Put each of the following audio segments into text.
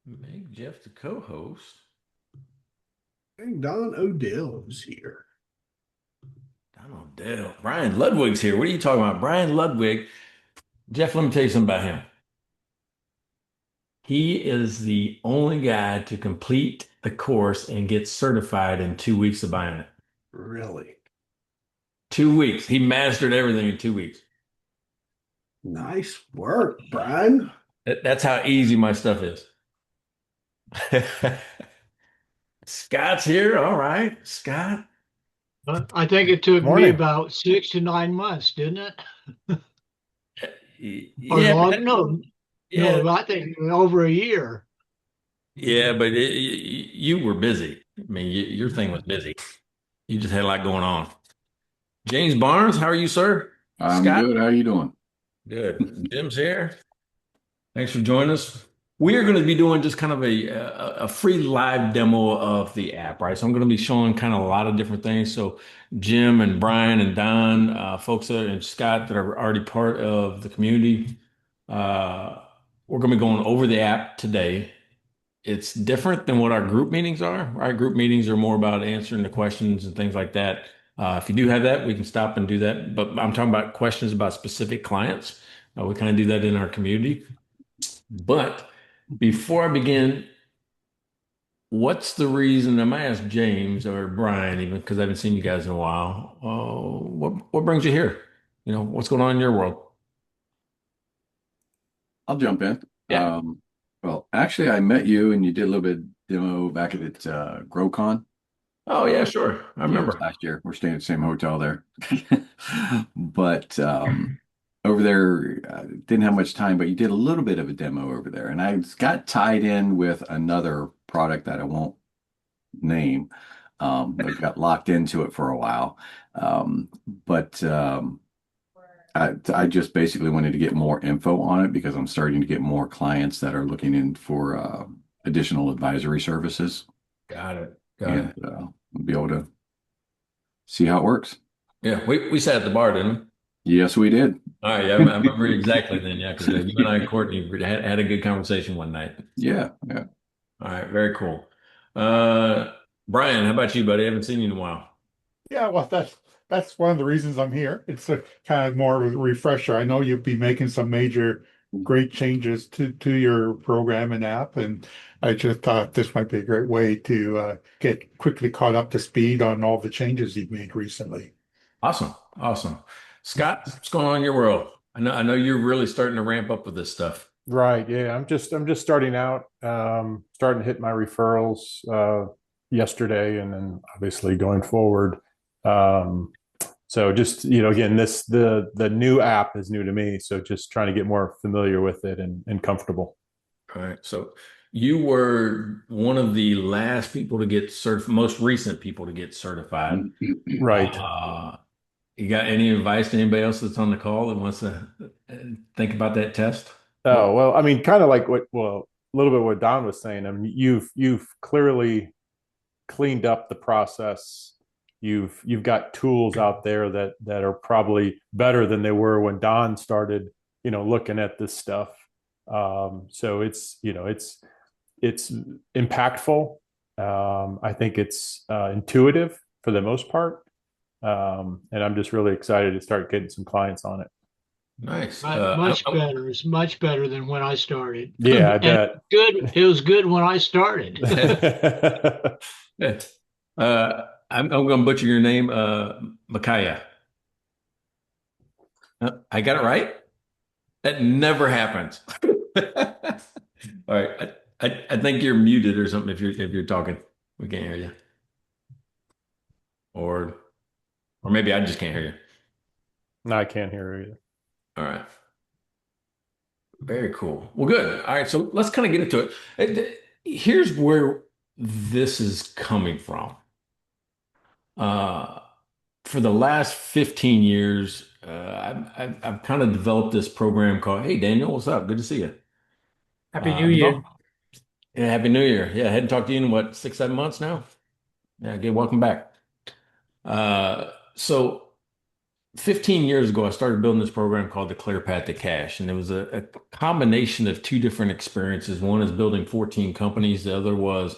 Make Jeff the co-host. And Don Odell is here. Donald Dale. Brian Ludwig's here. What are you talking about? Brian Ludwig. Jeff, let me tell you something about him. He is the only guy to complete the course and get certified in 2 weeks of buying it. Really 2 weeks. He mastered everything in 2 weeks. nice work, Brian. That's how easy my stuff is. Scott's here. All right. Scott. I think it took me Morning. about 6 to 9 months, didn't it? Or Yeah, long? No, yeah, no, I think over a year. yeah, but you were busy. I mean, your thing was busy. You just had a lot going on. James Barnes, how are you, sir? I'm Scott? good. How you doing? Good. Jim's here. Thanks for joining us. We are going to be doing just kind of a free live demo of the app, right? So I'm going to be showing kind of a lot of different things. So Jim and Brian and Don, folks that and Scott that are already part of the community, uh, we're going to be going over the app today. It's different than what our group meetings are. Our group meetings are more about answering the questions and things like that. If you do have that, we can stop and do that. But I'm talking about questions about specific clients. We kind of do that in our community. But before I begin, what's the reason? I might ask James or Brian, even because I haven't seen you guys in a while. What brings you here? What's going on in your world? I'll jump in. Yeah. Well, actually, I met you and you did a little bit of demo back at GrowCon. Oh, yeah, sure. I Yeah, it was remember. last year. We're staying at the same hotel there. But over there, didn't have much time, but you did a little bit of a demo over there. And I got tied in with another product that I won't name. I got locked into it for a while. But I just basically wanted to get more info on it because I'm starting to get more clients that are looking in for additional advisory services Got it. Got and it. be able to see how it works. Yeah, we sat at the bar, didn't we? Yes, we did. All right, yeah, I remember exactly then, yeah, because you and I and Courtney had a good conversation one night. Yeah, yeah. All right, very cool. Uh, Brian, how about you, buddy? I haven't seen you in a while. Yeah, well, that's one of the reasons I'm here. It's a kind of more of a refresher. I know you'll be making some major great changes to your program and app, and I just thought this might be a great way to get quickly caught up to speed on all the changes you've made recently. Awesome, awesome. Scott, what's going on in your world? I know you're really starting to ramp up with this stuff. Right. Yeah. I'm just starting out, starting to hit my referrals yesterday and then obviously going forward. Um, so just, again, the new app is new to me. So just trying to get more familiar with it and comfortable. All right, so you were one of the last people to get most recent people to get certified. Right. Uh, you got any advice to anybody else that's on the call that wants to think about that test? What? Oh, well, I mean, kind of like a little bit what Don was saying. I mean, you've clearly cleaned up the process. You've got tools out there that are probably better than they were when Don started, looking at this stuff. So it's impactful. I think it's intuitive for the most part. And I'm just really excited to start getting some clients on it. Nice. Much better. It's much better than when I started. Yeah, I And bet. good. It was good when I started. I'm going to butcher your name, Micaiah. I got it right? That never happens. All right. I think you're muted or something if you're talking. We can't hear you. Or or maybe I just can't hear you. No, I can't hear you. All right. Very cool. Well, good. All right. So let's kind of get into it. Here's where this is coming from. Uh, for the last 15 years, I've kind of developed this program called, Hey, Daniel, what's up? Good to see you. Happy New Year. Develop- yeah, Happy New Year. Yeah, I hadn't talked to you in what, 6, 7 months now? Yeah, good. Welcome back. So 15 years ago, I started building this program called the Clear Path to Cash. And it was a combination of two different experiences. One is building 14 companies. The other was,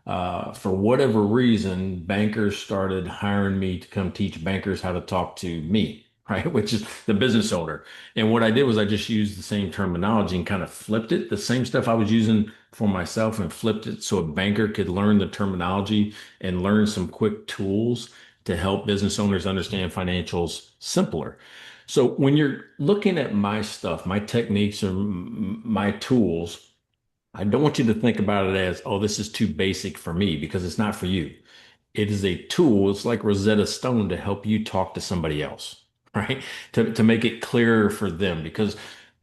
for whatever reason, bankers started hiring me to come teach bankers how to talk to me, right? Which is the business owner. And what I did was I just used the same terminology and kind of flipped it, the same stuff I was using for myself, and flipped it so a banker could learn the terminology and learn some quick tools to help business owners understand financials simpler. So when you're looking at my stuff, my techniques or my tools, I don't want you to think about it as, oh, this is too basic for me, because it's not for you. It is a tool. It's like Rosetta Stone to help you talk to somebody else, right? To make it clearer for them. Because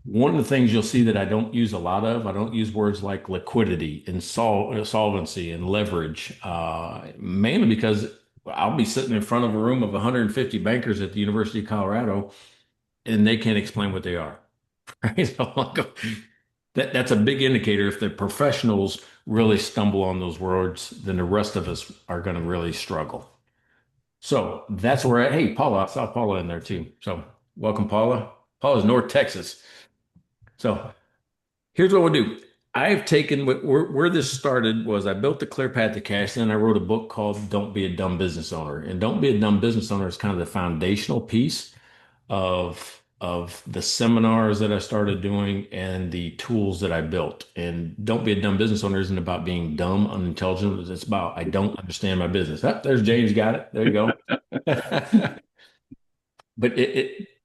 one of the things you'll see that I don't use a lot of, I don't use words like liquidity and solvency and leverage, mainly because I'll be sitting in front of a room of 150 bankers at the University of Colorado, and they can't explain what they are. Right? So that's a big indicator. If the professionals really stumble on those words, then the rest of us are going to really struggle. So that's where, hey, Paula, I saw Paula in there too. So welcome, Paula. Paula's North Texas. So here's what we'll do. I've taken where this started was I built the Clear Path to Cash. Then I wrote a book called Don't Be a Dumb Business Owner. And Don't Be a Dumb Business Owner is kind of the foundational piece of the seminars that I started doing and the tools that I built. And Don't Be a Dumb Business Owner isn't about being dumb, unintelligent. It's about I don't understand my business. Ah, there's James, got it. There you go. But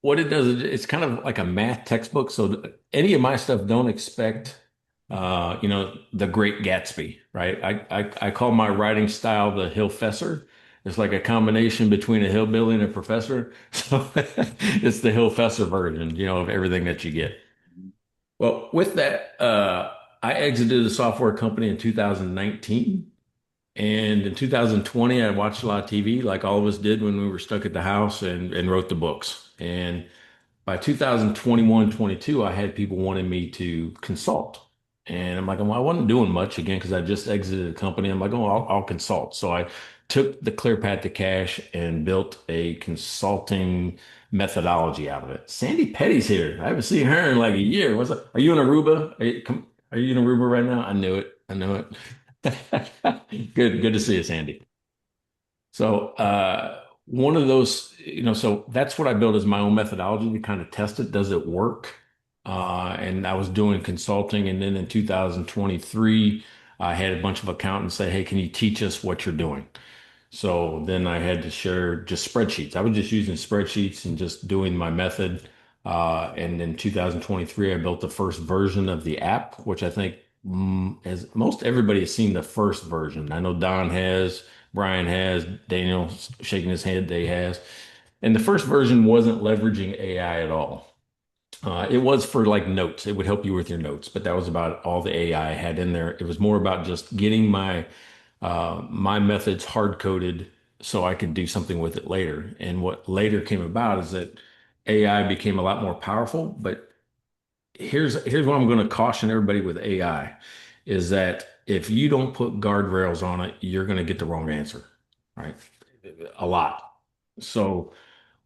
what it does is it's kind of like a math textbook. So any of my stuff, don't expect the Great Gatsby, right? I call my writing style the Hillfessor. It's like a combination between a hillbilly and a professor. So it's the Hillfessor version, of everything that you get. Well, with that, I exited a software company in 2019. And in 2020, I watched a lot of TV like all of us did when we were stuck at the house, and wrote the books. And by 2021, 22, I had people wanting me to consult. And I'm like, well, I wasn't doing much again because I just exited the company. I'm like, oh, I'll consult. So I took the Clear Path to Cash and built a consulting methodology out of it. Sandy Petty's here. I haven't seen her in like a year. What's up? Are you in Aruba? Are you in Aruba right now? I knew it. I knew it. Good to see you, Sandy. So one of those, so that's what I built as my own methodology to kind of test it. Does it work? And I was doing consulting. And then in 2023, I had a bunch of accountants say, hey, can you teach us what you're doing? So then I had to share just spreadsheets. I was just using spreadsheets and just doing my method. And in 2023, I built the first version of the app, which I think as most everybody has seen the first version. I know Don has, Brian has, Daniel shaking his head, they has. And the first version wasn't leveraging AI at all. It was for like notes. It would help you with your notes, but that was about all the AI I had in there. It was more about just getting my methods hard coded so I could do something with it later. And what later came about is that AI became a lot more powerful. But here's what I'm going to caution everybody with AI is that if you don't put guardrails on it, you're going to get the wrong answer, right? A lot. So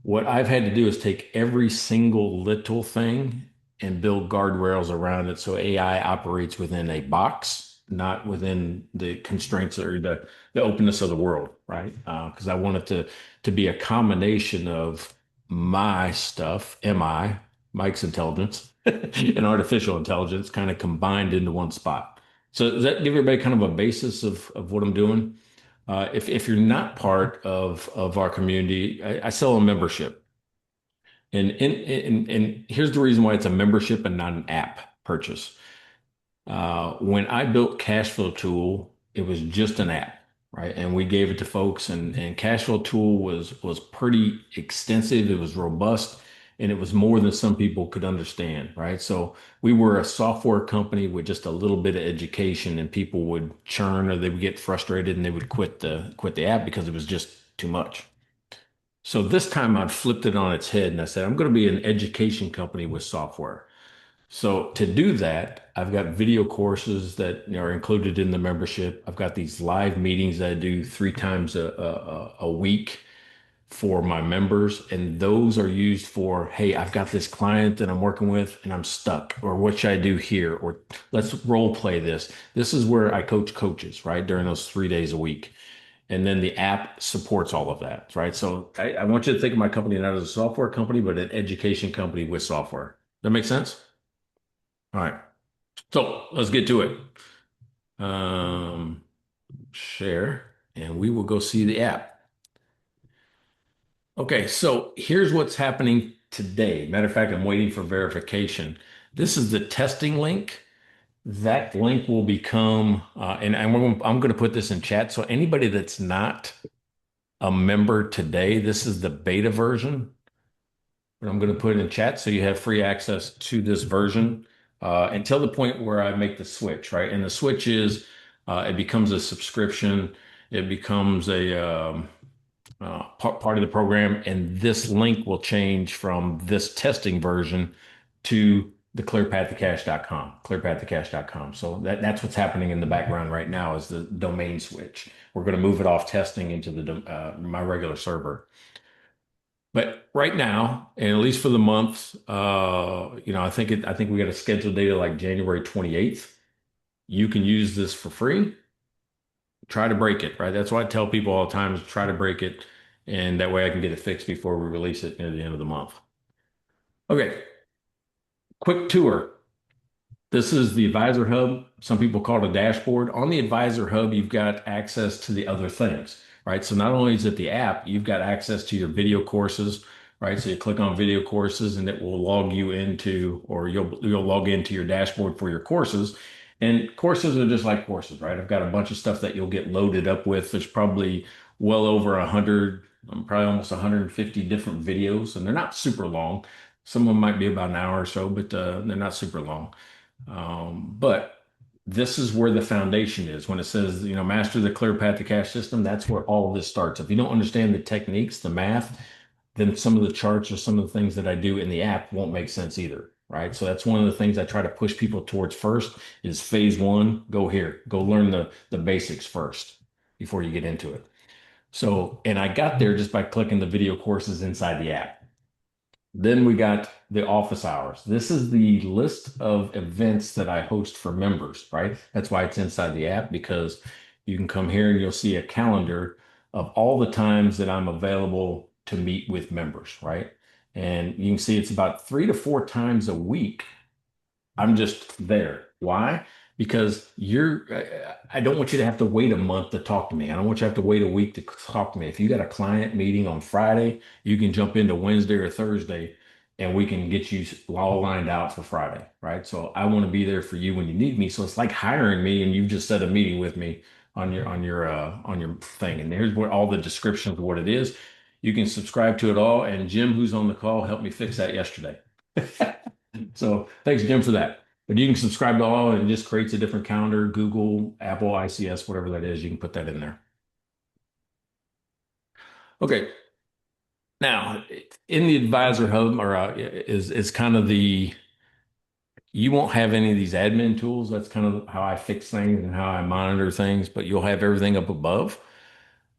what I've had to do is take every single little thing and build guardrails around it so AI operates within a box, not within the constraints or the openness of the world, right? Because I want it to be a combination of my stuff, Mike's intelligence, and artificial intelligence kind of combined into one spot. So does that give everybody kind of a basis of what I'm doing? If you're not part of our community, I sell a membership, and here's the reason why it's a membership and not an app purchase. When I built Cashflow Tool, it was just an app, right? And we gave it to folks, and Cashflow Tool was pretty extensive. It was robust, and it was more than some people could understand, right? So we were a software company with just a little bit of education, and people would churn or they would get frustrated and they would quit the app because it was just too much. So this time I flipped it on its head and I said, I'm going to be an education company with software. So to do that, I've got video courses that are included in the membership. I've got these live meetings that I do 3 times a week for my members, and those are used for, hey, I've got this client that I'm working with and I'm stuck, or what should I do here? Or let's role play this. This is where I coach coaches, right? During those 3 days a week. And then the app supports all of that, right? So I want you to think of my company not as a software company, but an education company with software. That make sense? All right. So let's get to it. Share, and we will go see the app. Okay, so here's what's happening today. Matter of fact, I'm waiting for verification. This is the testing link. That link will become, and I'm going to put this in chat. So anybody that's not a member today, this is the beta version. But I'm going to put it in chat so you have free access to this version until the point where I make the switch, right? And the switch is it becomes a subscription. It becomes a part of the program, and this link will change from this testing version to the clearpathtocash.com. So that's what's happening in the background right now is the domain switch. We're going to move it off testing into my regular server. But right now, and at least for the month, I think we got a scheduled date of like January 28th. You can use this for free. Try to break it, right? That's why I tell people all the time is try to break it. And that way I can get it fixed before we release it near the end of the month. Okay. Quick tour. This is the Advisor Hub. Some people call it a dashboard. On the Advisor Hub, you've got access to the other things, right? So not only is it the app, you've got access to your video courses, right? So you click on video courses and it will log you into, or you'll log into your dashboard for your courses. And courses are just like courses, right? I've got a bunch of stuff that you'll get loaded up with. There's probably well over 100, probably almost 150 different videos, and they're not super long. Some of them might be about an hour or so, but they're not super long. But this is where the foundation is. When it says, master the clear path to cash system, that's where all of this starts. If you don't understand the techniques, the math, then some of the charts or some of the things that I do in the app won't make sense either, right? So that's one of the things I try to push people towards first is phase one, go here, go learn the basics first before you get into it. So, and I got there just by clicking the video courses inside the app. Then we got the office hours. This is the list of events that I host for members, right? That's why it's inside the app, because you can come here and you'll see a calendar of all the times that I'm available to meet with members, right? And you can see it's about 3 to 4 times a week. I'm just there. Why? Because I don't want you to have to wait a month to talk to me. I don't want you to have to wait a week to talk to me. If you got a client meeting on Friday, you can jump into Wednesday or Thursday and we can get you all lined out for Friday, right? So I want to be there for you when you need me. So it's like hiring me and you've just set a meeting with me on your thing. And here's what all the description of what it is. You can subscribe to it all. And Jim, who's on the call, helped me fix that yesterday. So thanks, Jim, for that. But you can subscribe to all and it just creates a different calendar, Google, Apple, ICS, whatever that is, you can put that in there. Okay. Now, in the Advisor Hub is kind of you won't have any of these admin tools. That's kind of how I fix things and how I monitor things, but you'll have everything up above.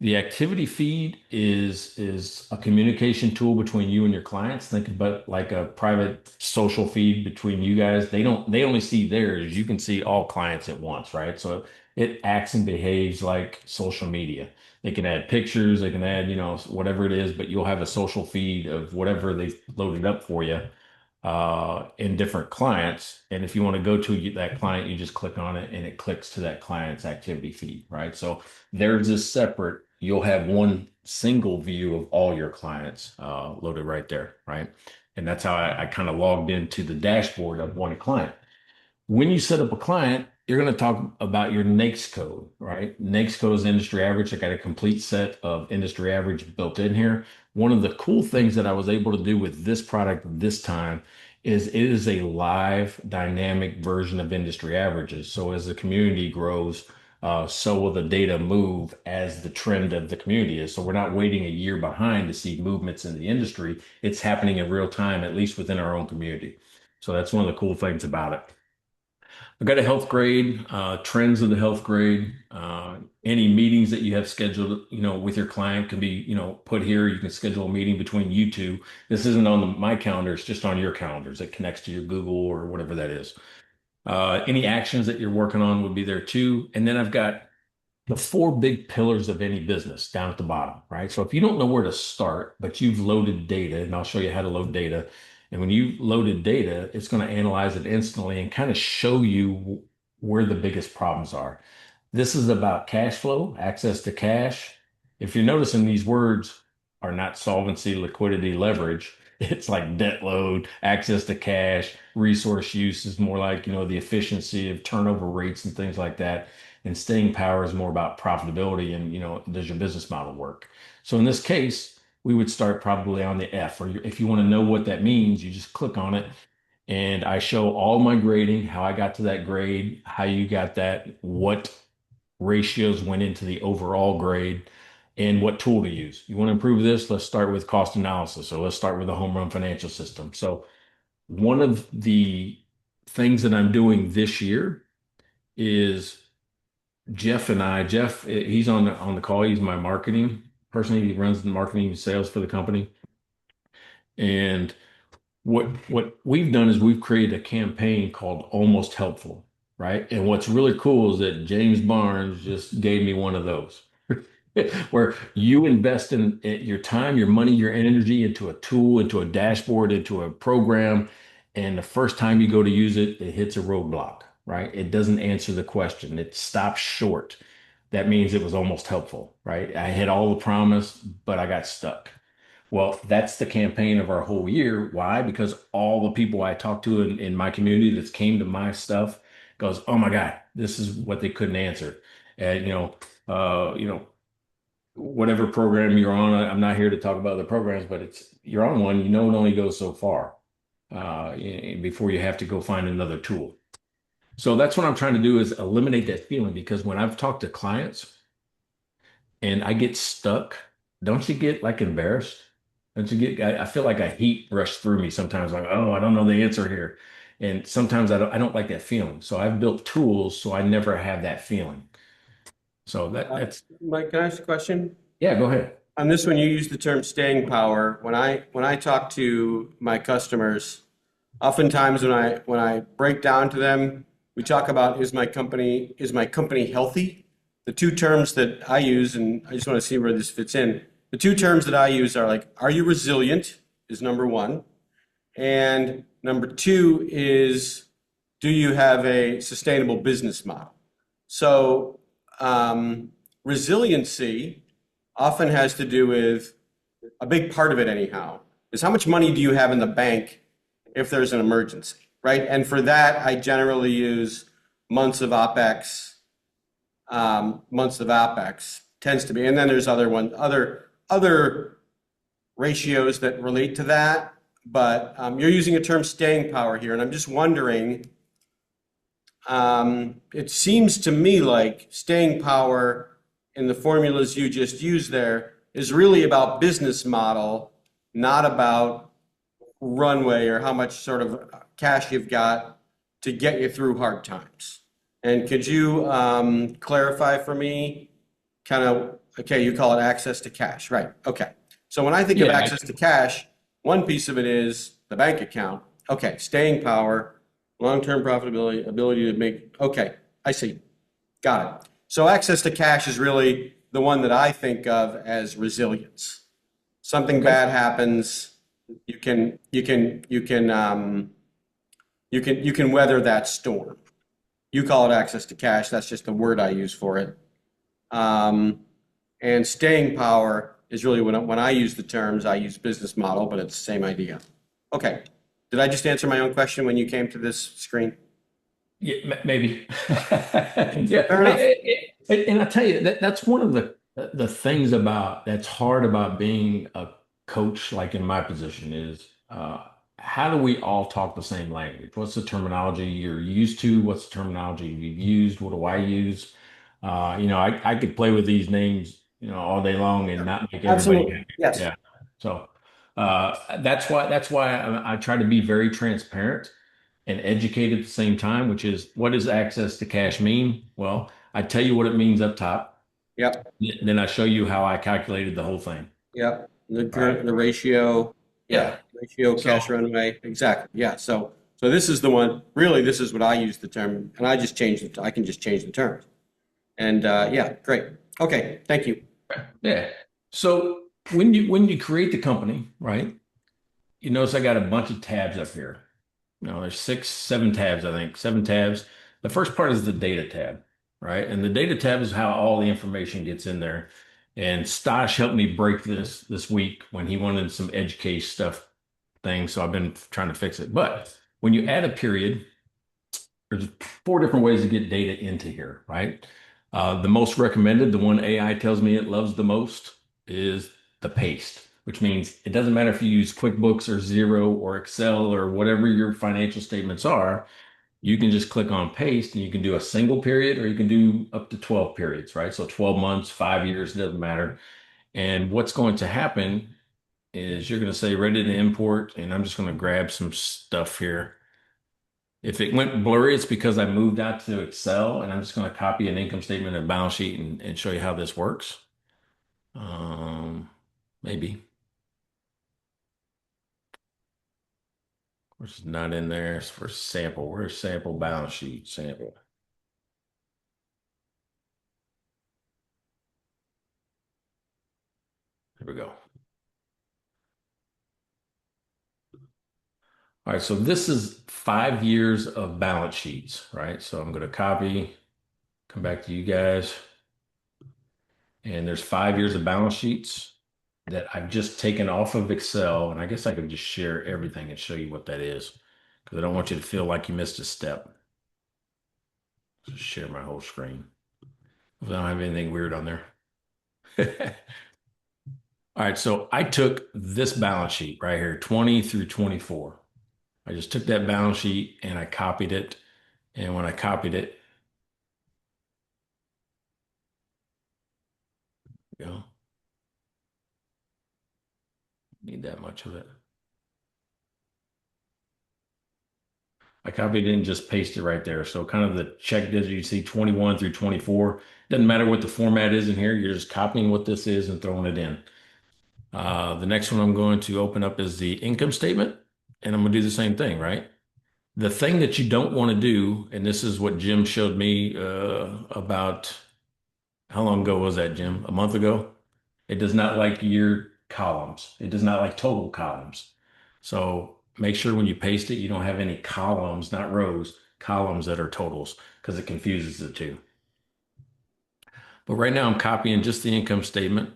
The activity feed is a communication tool between you and your clients. Think about like a private social feed between you guys. They only see theirs. You can see all clients at once, right? So it acts and behaves like social media. They can add pictures, they can add, whatever it is, but you'll have a social feed of whatever they've loaded up for you in different clients. And if you want to go to that client, you just click on it and it clicks to that client's activity feed, right? So theirs is separate. You'll have one single view of all your clients loaded right there, right? And that's how I kind of logged into the dashboard of one client. When you set up a client, you're going to talk about your NAICS code, right? NAICS code is industry average. I got a complete set of industry average built in here. One of the cool things that I was able to do with this product this time is it is a live dynamic version of industry averages. So as the community grows, so will the data move as the trend of the community is. So we're not waiting a year behind to see movements in the industry. It's happening in real time, at least within our own community. So that's one of the cool things about it. I've got a health grade, trends of the health grade, any meetings that you have scheduled, with your client can be, put here. You can schedule a meeting between you two. This isn't on my calendar, it's just on your calendars. It connects to your Google or whatever that is. Any actions that you're working on would be there too. And then I've got the four big pillars of any business down at the bottom, right? So if you don't know where to start, but you've loaded data, and I'll show you how to load data. And when you loaded data, it's going to analyze it instantly and kind of show you where the biggest problems are. This is about cash flow, access to cash. If you're noticing, these words are not solvency, liquidity, leverage. It's like debt load, access to cash, resource use is more like, the efficiency of turnover rates and things like that. And staying power is more about profitability and, does your business model work? So in this case, we would start probably on the F, or if you want to know what that means, you just click on it. And I show all my grading, how I got to that grade, how you got that, what ratios went into the overall grade, and what tool to use. You want to improve this? Let's start with cost analysis. So let's start with the home run financial system. So one of the things that I'm doing this year is Jeff, he's on the call. He's my marketing person. He runs the marketing and sales for the company. And what we've done is we've created a campaign called Almost Helpful, right? And what's really cool is that James Barnes just gave me one of those. Where you invest in your time, your money, your energy into a tool, into a dashboard, into a program, and the first time you go to use it, it hits a roadblock, right? It doesn't answer the question. It stops short. That means it was almost helpful, right? I had all the promise, but I got stuck. Well, that's the campaign of our whole year. Why? Because all the people I talked to in my community that came to my stuff goes, oh my God, this is what they couldn't answer. And whatever program you're on, I'm not here to talk about the programs, but you're on one, it only goes so far before you have to go find another tool. So that's what I'm trying to do is eliminate that feeling, because when I've talked to clients and I get stuck, don't you get like embarrassed? Don't you get, I feel like a heat rush through me sometimes, like, oh, I don't know the answer here. And sometimes I don't like that feeling. So I've built tools so I never have that feeling. So that's Mike, can I ask a question? yeah, go ahead. On this one, you use the term staying power. When I talk to my customers, oftentimes when I break down to them, we talk about is my company healthy? The two terms that I use, and I just want to see where this fits in. The two terms that I use are like, are you resilient? Is number one. And number two is, do you have a sustainable business model? So resiliency often has to do with a big part of it anyhow, is how much money do you have in the bank if there's an emergency, right? And for that, I generally use months of OpEx. Months of OpEx tends to be, and then there's other ratios that relate to that. But you're using a term staying power here, and I'm just wondering, it seems to me like staying power in the formulas you just used there is really about business model, not about runway or how much sort of cash you've got to get you through hard times. And could you clarify for me kind of, okay, you call it access to cash, right? Okay. So when I think of access to cash, one piece of it is the bank account. Okay, staying power, long-term profitability, ability to make, okay, I see. Got it. So access to cash is really the one that I think of as resilience. Something bad happens, you can weather that storm. You call it access to cash. That's just the word I use for it. And staying power is really when I use the terms, I use business model, but it's the same idea. Okay. Did I just answer my own question when you came to this screen? Yeah, maybe. Yeah. And I tell you, that's one of the things that's hard about being a coach, like in my position, is how do we all talk the same language? What's the terminology you're used to? What's the terminology you've used? What do I use? I could play with these names, all day long and not make everybody Absolutely. happy. Yes. Yeah. So that's why I try to be very transparent. and educate at the same time, which is what does access to cash mean? Well, I tell you what it means up top. Yep. Then I show you how I calculated the whole thing. Yep. Right. The ratio. Yeah. Ratio, So cash runway. Exactly. Yeah. So this is the one, really, this is what I use the term, and I just change it. I can just change the terms. And yeah, great. Okay. Thank you. yeah. So when you create the company, right? You notice I got a bunch of tabs up here. There's 6, 7 tabs, I think, 7 tabs. The first part is the data tab, right? And the data tab is how all the information gets in there. And Stosh helped me break this week when he wanted some edge case stuff thing. So I've been trying to fix it. But when you add a period, there's 4 different ways to get data into here, right? The most recommended, the one AI tells me it loves the most, is the paste, which means it doesn't matter if you use QuickBooks or Xero or Excel or whatever your financial statements are. You can just click on paste and you can do a single period or you can do up to 12 periods, right? So 12 months, 5 years, doesn't matter. And what's going to happen is you're going to say ready to import, and I'm just going to grab some stuff here. If it went blurry, it's because I moved out to Excel, and I'm just going to copy an income statement and balance sheet and show you how this works. Maybe. Of course, it's not in there. It's for sample. Where's sample balance sheet? Sample. Here we go. All right, so this is 5 years of balance sheets, right? So I'm going to copy, come back to you guys. And there's 5 years of balance sheets that I've just taken off of Excel. And I guess I could just share everything and show you what that is because I don't want you to feel like you missed a step. Just share my whole screen. I don't have anything weird on there. All right, so I took this balance sheet right here, 20 through 24. I just took that balance sheet and I copied it. And when I copied it, need that much of it. I copied it and just pasted it right there. So kind of the check digit you see 21 through 24. Doesn't matter what the format is in here. You're just copying what this is and throwing it in. The next one I'm going to open up is the income statement. And I'm going to do the same thing, right? The thing that you don't want to do, and this is what Jim showed me about, how long ago was that, Jim? A month ago? It does not like year columns. It does not like total columns. So make sure when you paste it, you don't have any columns, not rows, columns that are totals, because it confuses the two. But right now I'm copying just the income statement,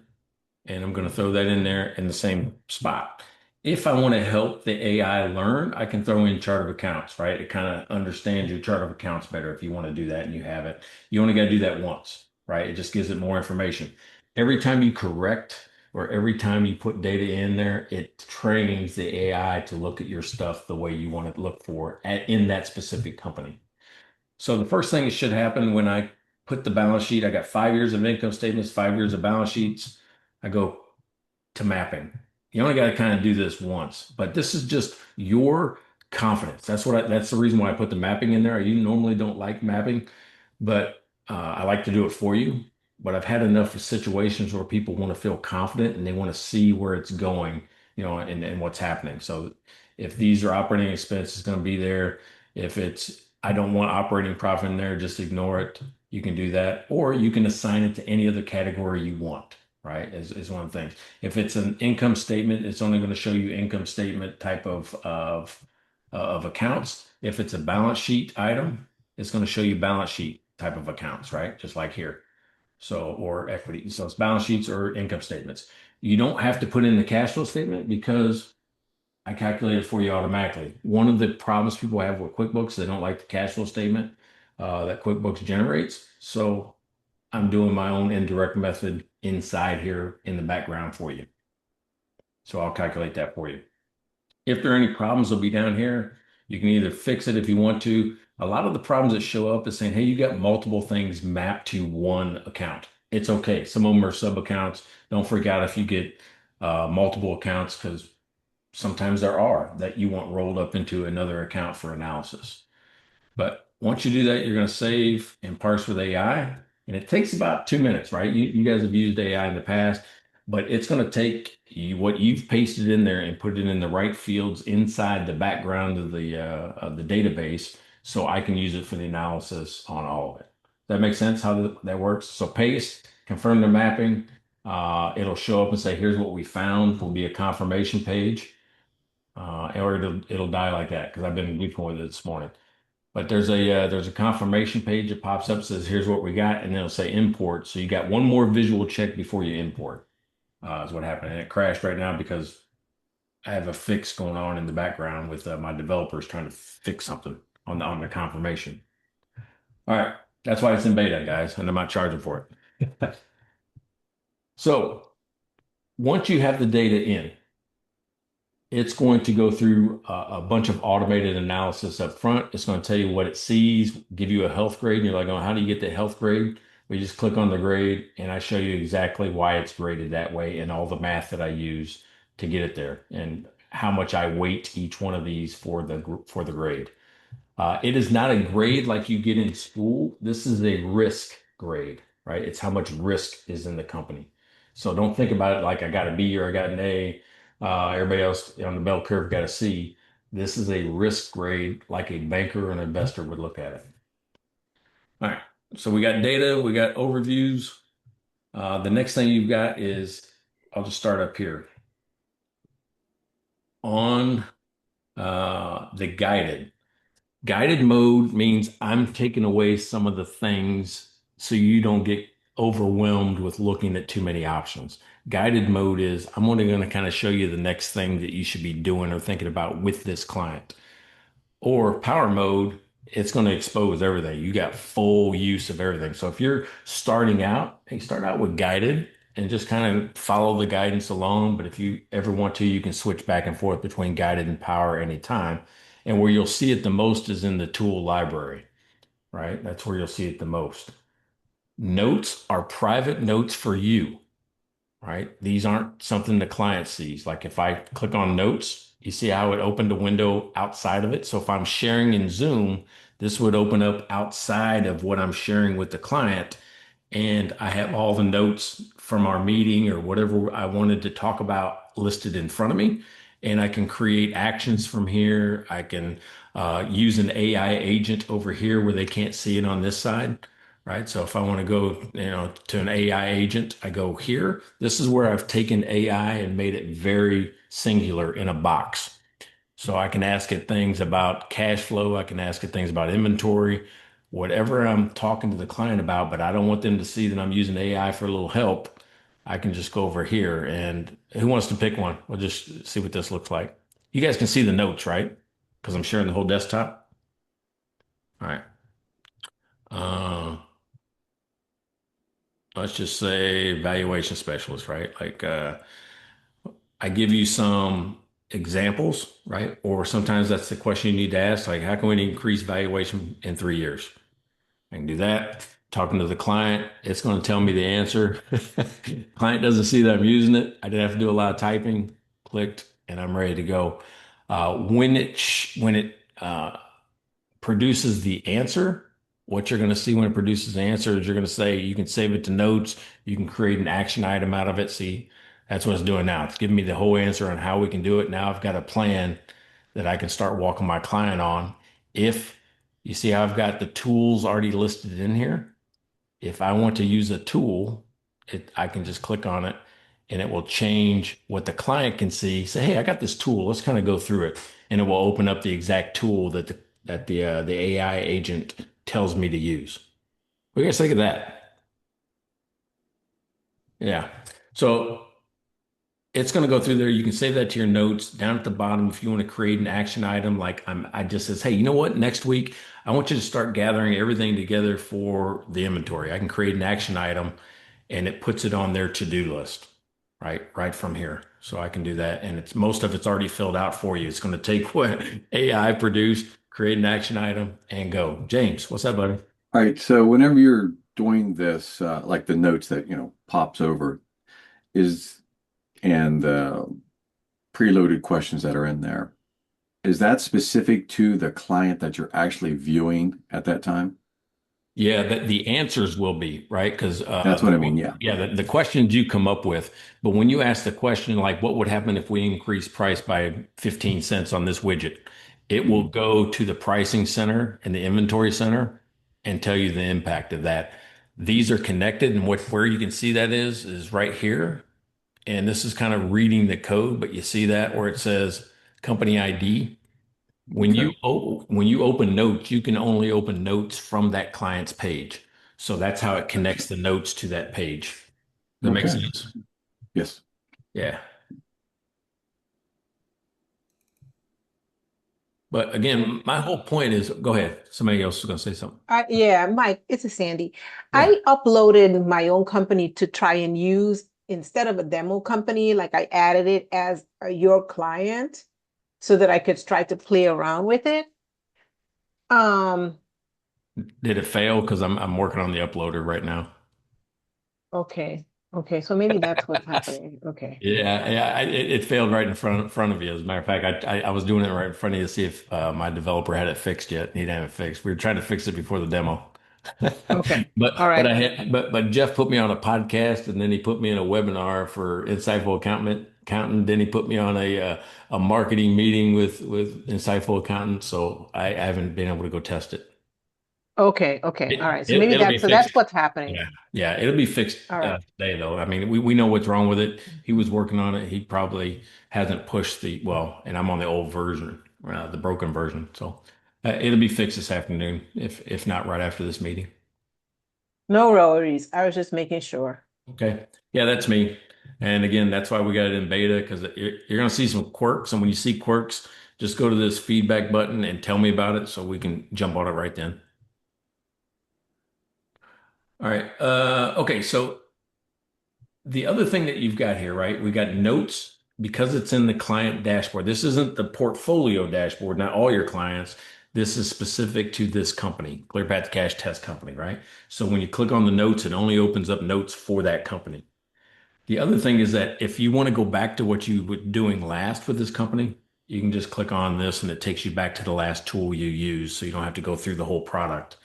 and I'm going to throw that in there in the same spot. If I want to help the AI learn, I can throw in chart of accounts, right? It kind of understands your chart of accounts better if you want to do that and you have it. You only got to do that once, right? It just gives it more information. Every time you correct or every time you put data in there, it trains the AI to look at your stuff the way you want it to look for in that specific company. So the first thing that should happen when I put the balance sheet, I got 5 years of income statements, 5 years of balance sheets. I go to mapping. You only got to kind of do this once, but this is just your confidence. That's the reason why I put the mapping in there. You normally don't like mapping, but I like to do it for you. But I've had enough situations where people want to feel confident and they want to see where it's going, and what's happening. So if these are operating expenses going to be there, if I don't want operating profit in there, just ignore it. You can do that, or you can assign it to any other category you want. Right, is one of the things. If it's an income statement, it's only going to show you income statement type of accounts. If it's a balance sheet item, it's going to show you balance sheet type of accounts, right? Just like here. So, or equity. So it's balance sheets or income statements. You don't have to put in the cash flow statement because I calculate it for you automatically. One of the problems people have with QuickBooks, they don't like the cash flow statement that QuickBooks generates. So I'm doing my own indirect method inside here in the background for you. So I'll calculate that for you. If there are any problems, they'll be down here. You can either fix it if you want to. A lot of the problems that show up is saying, hey, you got multiple things mapped to one account. It's okay. Some of them are sub accounts. Don't freak out if you get multiple accounts because sometimes there are that you want rolled up into another account for analysis. But once you do that, you're going to save and parse with AI. And it takes about 2 minutes, right? You guys have used AI in the past, but it's going to take what you've pasted in there and put it in the right fields inside the background of the database so I can use it for the analysis on all of it. That makes sense how that works? So paste, confirm the mapping. It'll show up and say, here's what we found. Will be a confirmation page. Or it'll die like that because I've been goofing with it this morning. But there's a confirmation page that pops up, says here's what we got, and then it'll say import. So you got one more visual check before you import. Is what happened, and it crashed right now because I have a fix going on in the background with my developers trying to fix something on the confirmation. All right, that's why it's in beta, guys, and I'm not charging for it. So once you have the data in, it's going to go through a bunch of automated analysis up front. It's going to tell you what it sees, give you a health grade. And you're like, oh, how do you get the health grade? We just click on the grade and I show you exactly why it's graded that way and all the math that I use to get it there and how much I weight each one of these for the grade. It is not a grade like you get in school. This is a risk grade, right? It's how much risk is in the company. So don't think about it like I got a B or I got an A. Everybody else on the bell curve got a C. This is a risk grade like a banker or an investor would look at it. All right. So we got data, we got overviews. The next thing you've got is, I'll just start up here. On the guided. Guided mode means I'm taking away some of the things so you don't get overwhelmed with looking at too many options. Guided mode is I'm only going to kind of show you the next thing that you should be doing or thinking about with this client. Or power mode, it's going to expose everything. You got full use of everything. So if you're starting out, hey, start out with guided and just kind of follow the guidance along. But if you ever want to, you can switch back and forth between guided and power anytime. And where you'll see it the most is in the tool library, right? That's where you'll see it the most. Notes are private notes for you, right? These aren't something the client sees. Like if I click on notes, you see how it opened a window outside of it. So if I'm sharing in Zoom, this would open up outside of what I'm sharing with the client. And I have all the notes from our meeting or whatever I wanted to talk about listed in front of me. And I can create actions from here. I can use an AI agent over here where they can't see it on this side, right? So if I want to go, to an AI agent, I go here. This is where I've taken AI and made it very singular in a box. So I can ask it things about cash flow. I can ask it things about inventory, whatever I'm talking to the client about, but I don't want them to see that I'm using AI for a little help. I can just go over here and who wants to pick one? We'll just see what this looks like. You guys can see the notes, right? Because I'm sharing the whole desktop. All right. Let's just say valuation specialist, right? Like I give you some examples, right? Or sometimes that's the question you need to ask, like how can we increase valuation in 3 years? I can do that. Talking to the client, it's going to tell me the answer. Client doesn't see that I'm using it. I didn't have to do a lot of typing. Clicked, and I'm ready to go. When it produces the answer, what you're going to see when it produces the answer is you're going to say you can save it to notes. You can create an action item out of it. See, that's what it's doing now. It's giving me the whole answer on how we can do it. Now I've got a plan that I can start walking my client on. If you see how I've got the tools already listed in here, if I want to use a tool, I can just click on it and it will change what the client can see. Say, hey, I got this tool. Let's kind of go through it. And it will open up the exact tool that the AI agent tells me to use. What do you guys think of that? Yeah. So it's going to go through there. You can save that to your notes down at the bottom. If you want to create an action item, like I just says, hey, you know what? Next week, I want you to start gathering everything together for the inventory. I can create an action item and it puts it on their to-do list, right from here. So I can do that. And most of it's already filled out for you. It's going to take what AI produced, create an action item and go. James, what's that, buddy? All right, so whenever you're doing this, like the notes that, pops over is and preloaded questions that are in there, is that specific to the client that you're actually viewing at that time? Yeah, the answers will be, right? Because That's what I mean. Yeah. yeah, the questions you come up with, but when you ask the question like, what would happen if we increase price by 15 cents on this widget? It will go to the pricing center and the inventory center and tell you the impact of that. These are connected, and where you can see that is right here. And this is kind of reading the code, but you see that where it says company ID. Okay. When you open notes, you can only open notes from that client's page. So that's how it connects the notes to that page. Does that make Okay. sense? Yes. Yeah. But again, my whole point is, go ahead. Somebody else is going to say something. Yeah, Mike, it's a Sandy. Yeah. I uploaded my own company to try and use instead of a demo company, like I added it as your client so that I could try to play around with it. Um, Did it fail? Because I'm working on the uploader right now. okay. Okay, so maybe that's what's happening. Okay. Yeah, yeah, it failed right in front of you. As a matter of fact, I was doing it right in front of you to see if my developer had it fixed yet. He didn't have it fixed. We were trying to fix it before the demo. Okay. But All but right. I had but Jeff put me on a podcast, and then he put me in a webinar for Insightful Accountant. Then he put me on a marketing meeting with Insightful Accountant. So I haven't been able to go test it. Okay. Okay. All right. So maybe It'll be that's fixed. what's happening. Yeah, yeah, it'll be fixed All right. today though. I mean, we know what's wrong with it. He was working on it. He probably hasn't pushed and I'm on the old version, the broken version. So it'll be fixed this afternoon, if not right after this meeting. No worries. I was just making sure. Okay. Yeah, that's me. And again, that's why we got it in beta because you're going to see some quirks. And when you see quirks, just go to this feedback button and tell me about it so we can jump on it right then. All right. Okay. So the other thing that you've got here, right? We got notes because it's in the client dashboard. This isn't the portfolio dashboard, not all your clients. This is specific to this company, ClearPath Cash Test Company, right? So when you click on the notes, it only opens up notes for that company. The other thing is that if you want to go back to what you were doing last with this company, you can just click on this and it takes you back to the last tool you used. So you don't have to go through the whole product.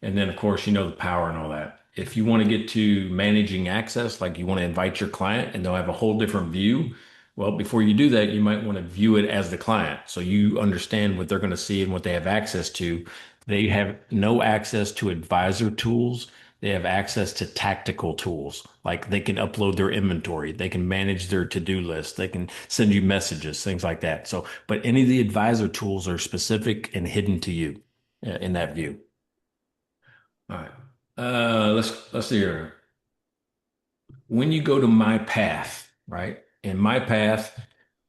And then, of course, you know the power and all that. If you want to get to managing access, like you want to invite your client and they'll have a whole different view. Well, before you do that, you might want to view it as the client. So you understand what they're going to see and what they have access to. They have no access to advisor tools. They have access to tactical tools. Like they can upload their inventory. They can manage their to-do list. They can send you messages, things like that. So, but any of the advisor tools are specific and hidden to you in that view. All right. Let's see here. When you go to my path, right? In my path,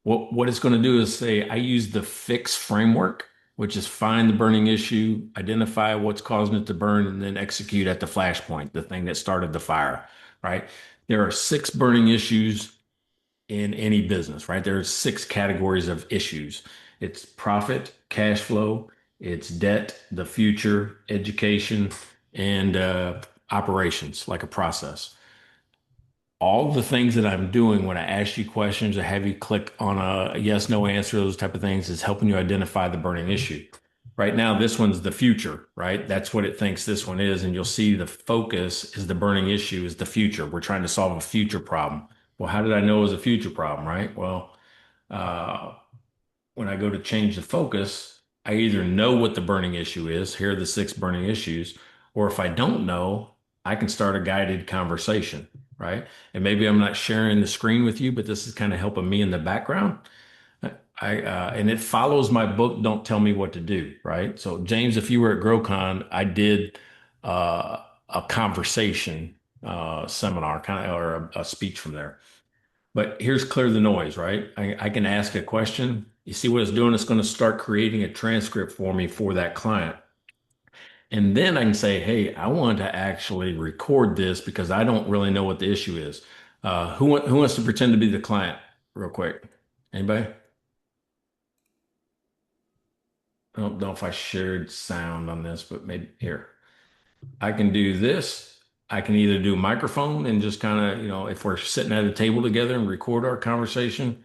what it's going to do is say I use the fix framework, which is find the burning issue, identify what's causing it to burn, and then execute at the flashpoint, the thing that started the fire, right? There are 6 burning issues in any business, right? There's 6 categories of issues. It's profit, cash flow, it's debt, the future, education, and operations, like a process. All the things that I'm doing when I ask you questions or have you click on a yes, no answer, those type of things is helping you identify the burning issue. Right now, this one's the future, right? That's what it thinks this one is. And you'll see the focus is the burning issue is the future. We're trying to solve a future problem. Well, how did I know it was a future problem, right? Well, uh, when I go to change the focus, I either know what the burning issue is, here are the 6 burning issues, or if I don't know, I can start a guided conversation, right? And maybe I'm not sharing the screen with you, but this is kind of helping me in the background. And it follows my book, Don't Tell Me What to Do, right? So James, if you were at GrowCon, I did a conversation seminar, kind of, or a speech from there. But here's clear the noise, right? I can ask a question. You see what it's doing? It's going to start creating a transcript for me for that client. And then I can say, hey, I want to actually record this because I don't really know what the issue is. Who wants to pretend to be the client real quick? Anybody? I don't know if I shared sound on this, but maybe here. I can do this. I can either do microphone and just kind of, if we're sitting at a table together and record our conversation,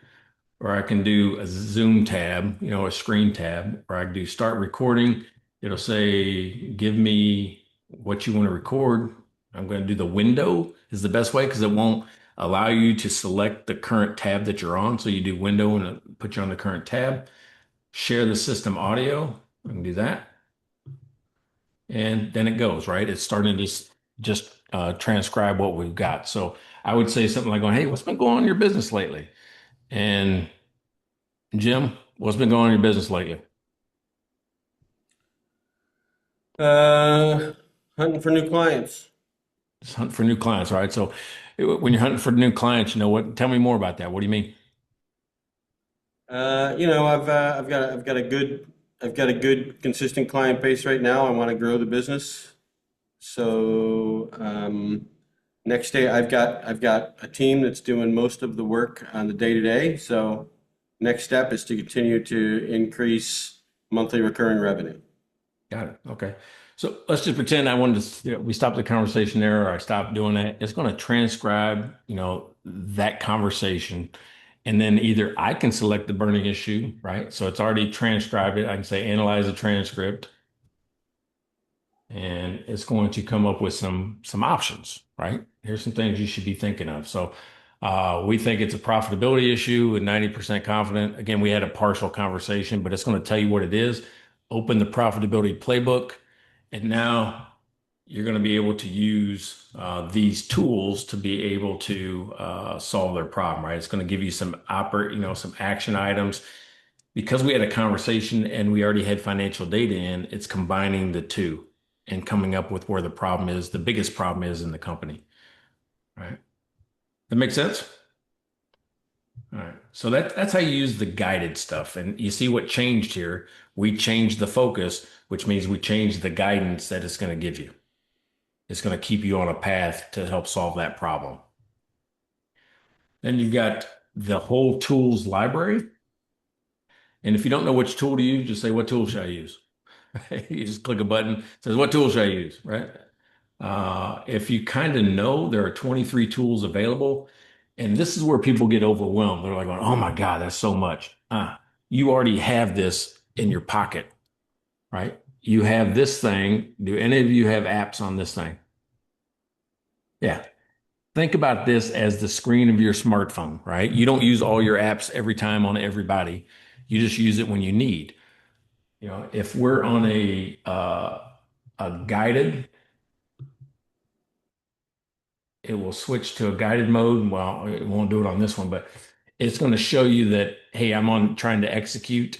or I can do a Zoom tab, a screen tab, or I can do start recording. It'll say, give me what you want to record. I'm going to do the window is the best way because it won't allow you to select the current tab that you're on. So you do window and it put you on the current tab. Share the system audio. I can do that. And then it goes, right? It's starting to just transcribe what we've got. So I would say something like, hey, what's been going on in your business lately? And Jim, what's been going on in your business lately? Hunting for new clients. Just hunt for new clients, right? So when you're hunting for new clients, you know what? Tell me more about that. What do you mean? I've got a good consistent client base right now. I want to grow the business. So next day I've got a team that's doing most of the work on the day to day. So next step is to continue to increase monthly recurring revenue. Got it. Okay. So let's just pretend I wanted to, we stopped the conversation there, or I stopped doing that. It's going to transcribe, that conversation. And then either I can select the burning issue, right? So it's already transcribed it. I can say analyze the transcript, and it's going to come up with some options, right? Here's some things you should be thinking of. So we think it's a profitability issue with 90% confident. Again, we had a partial conversation, but it's going to tell you what it is. Open the profitability playbook, and now you're going to be able to use these tools to be able to solve their problem, right? It's going to give you some some action items. Because we had a conversation and we already had financial data in, it's combining the two and coming up with where the problem is, the biggest problem is in the company, right? That makes sense? All right. So that's how you use the guided stuff. And you see what changed here. We changed the focus, which means we changed the guidance that it's going to give you. It's going to keep you on a path to help solve that problem. Then you've got the whole tools library. And if you don't know which tool to use, just say, what tool should I use? You just click a button, it says, what tool should I use, right? If you kind of know, there are 23 tools available. And this is where people get overwhelmed. They're like, oh my God, that's so much. You already have this in your pocket, right? You have this thing. Do any of you have apps on this thing? Yeah. Think about this as the screen of your smartphone, right? You don't use all your apps every time on everybody. You just use it when you need. If we're on a guided, it will switch to a guided mode. Well, it won't do it on this one, but it's going to show you that, hey, I'm on trying to execute.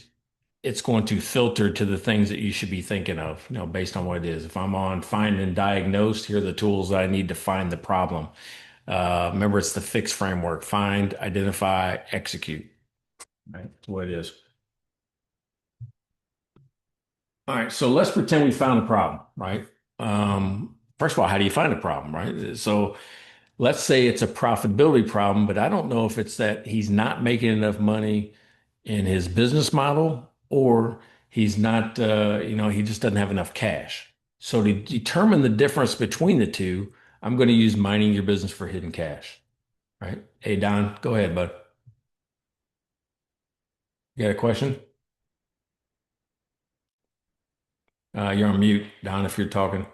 It's going to filter to the things that you should be thinking of, based on what it is. If I'm on find and diagnose, here are the tools that I need to find the problem. Remember, it's the fix framework: find, identify, execute. Right? That's what it is. All right, so let's pretend we found a problem, right? First of all, how do you find a problem, right? So let's say it's a profitability problem, but I don't know if it's that he's not making enough money in his business model, or he's not, he just doesn't have enough cash. So to determine the difference between the two, I'm going to use mining your business for hidden cash, right? Hey, Don, go ahead, bud. You got a question? You're on mute, Don, if you're talking.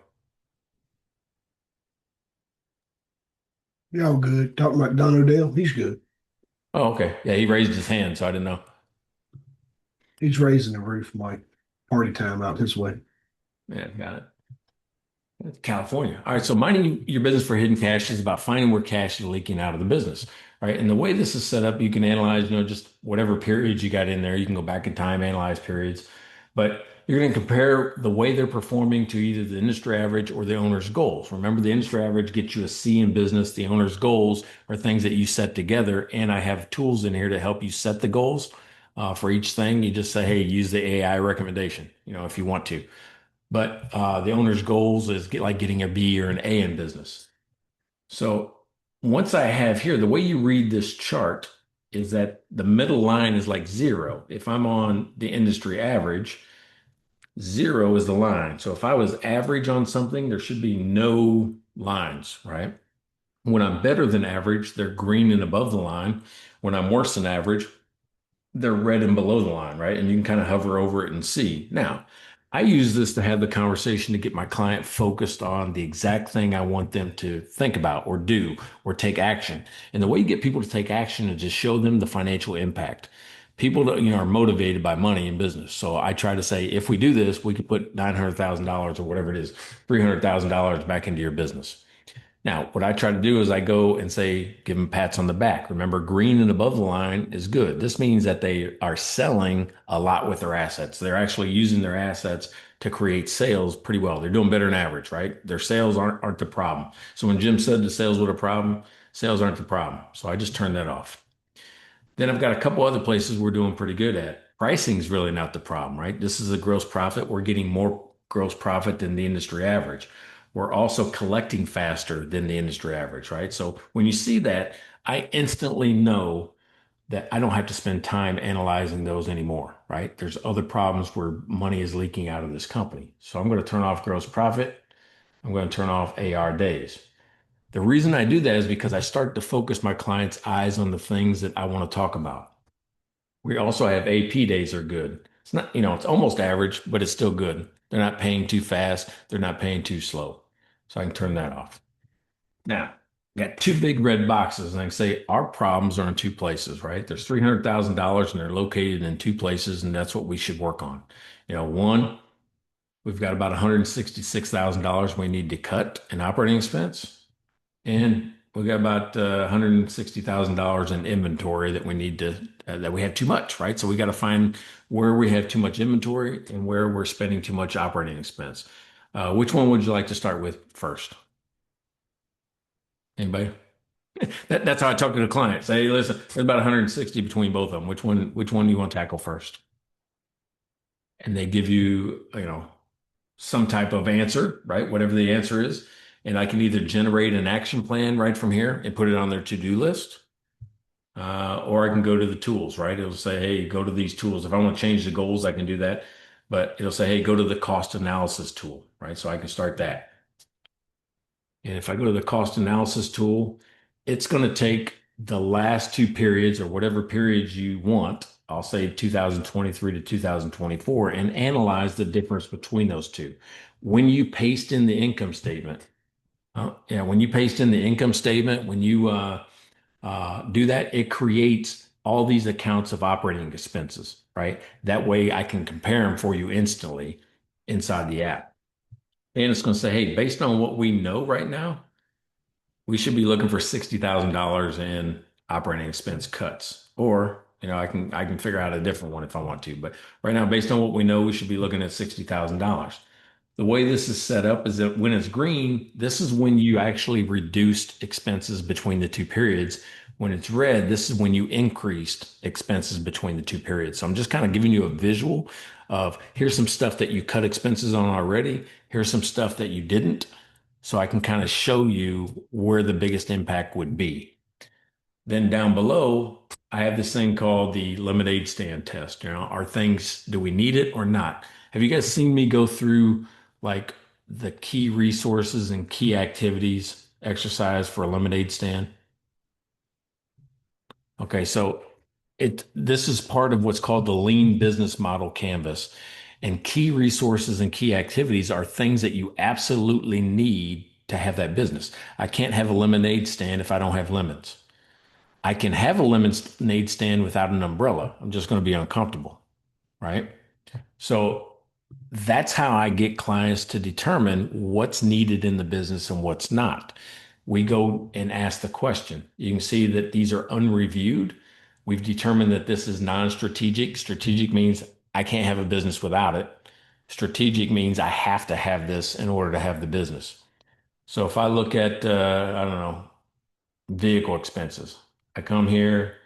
Y'all good. Talking about Don Odell. He's good. Oh, okay. Yeah, he raised his hand, so I didn't know. He's raising the roof, Mike. Party time out his way. Yeah, got it. That's California. All right, so mining your business for hidden cash is about finding where cash is leaking out of the business, right? And the way this is set up, you can analyze, just whatever periods you got in there. You can go back in time, analyze periods, but you're going to compare the way they're performing to either the industry average or the owner's goals. Remember, the industry average gets you a C in business. The owner's goals are things that you set together. And I have tools in here to help you set the goals for each thing. You just say, hey, use the AI recommendation, if you want to. But the owner's goals is like getting a B or an A in business. So once I have here, the way you read this chart is that the middle line is like 0. If I'm on the industry average, 0 is the line. So if I was average on something, there should be no lines, right? When I'm better than average, they're green and above the line. When I'm worse than average, they're red and below the line, right? And you can kind of hover over it and see. Now, I use this to have the conversation to get my client focused on the exact thing I want them to think about or do or take action. And the way you get people to take action is just show them the financial impact. People that, are motivated by money in business. So I try to say, if we do this, we could put $900,000 or whatever it is, $300,000 back into your business. Now, what I try to do is I go and say, give them pats on the back. Remember, green and above the line is good. This means that they are selling a lot with their assets. They're actually using their assets to create sales pretty well. They're doing better than average, right? Their sales aren't the problem. So when Jim said the sales were a problem, sales aren't the problem. So I just turned that off. Then I've got a couple other places we're doing pretty good at. Pricing is really not the problem, right? This is a gross profit. We're getting more gross profit than the industry average. We're also collecting faster than the industry average, right? So when you see that, I instantly know that I don't have to spend time analyzing those anymore, right? There's other problems where money is leaking out of this company. So I'm going to turn off gross profit. I'm going to turn off AR days. The reason I do that is because I start to focus my clients' eyes on the things that I want to talk about. We also have AP days are good. It's not, it's almost average, but it's still good. They're not paying too fast. They're not paying too slow. So I can turn that off. Now, got two big red boxes, and I can say our problems are in two places, right? There's $300,000 and they're located in two places, and that's what we should work on. One, we've got about $166,000 we need to cut in operating expense. And we got about $160,000 in inventory that we need to, that we have too much, right? So we got to find where we have too much inventory and where we're spending too much operating expense. Which one would you like to start with first? Anybody? That's how I talk to the client. Say, hey, listen, there's about 160 between both of them. Which one do you want to tackle first? And they give you, some type of answer, right? Whatever the answer is. And I can either generate an action plan right from here and put it on their to-do list, or I can go to the tools, right? It'll say, hey, go to these tools. If I want to change the goals, I can do that. But it'll say, hey, go to the cost analysis tool, right? So I can start that. And if I go to the cost analysis tool, it's going to take the last two periods or whatever periods you want. I'll say 2023 to 2024 and analyze the difference between those two. When you paste in the income statement, when you paste in the income statement, when you do that, it creates all these accounts of operating expenses, right? That way I can compare them for you instantly inside the app. And it's going to say, hey, based on what we know right now, we should be looking for $60,000 in operating expense cuts. Or, I can figure out a different one if I want to. But right now, based on what we know, we should be looking at $60,000. The way this is set up is that when it's green, this is when you actually reduced expenses between the two periods. When it's red, this is when you increased expenses between the two periods. So I'm just kind of giving you a visual of here's some stuff that you cut expenses on already. Here's some stuff that you didn't. So I can kind of show you where the biggest impact would be. Then down below, I have this thing called the lemonade stand test. Are things, do we need it or not? Have you guys seen me go through like the key resources and key activities exercise for a lemonade stand? Okay, so this is part of what's called the lean business model canvas. And key resources and key activities are things that you absolutely need to have that business. I can't have a lemonade stand if I don't have lemons. I can have a lemonade stand without an umbrella. I'm just going to be uncomfortable, right? So that's how I get clients to determine what's needed in the business and what's not. We go and ask the question. You can see that these are unreviewed. We've determined that this is non-strategic. Strategic means I can't have a business without it. Strategic means I have to have this in order to have the business. So if I look at, vehicle expenses, I come here,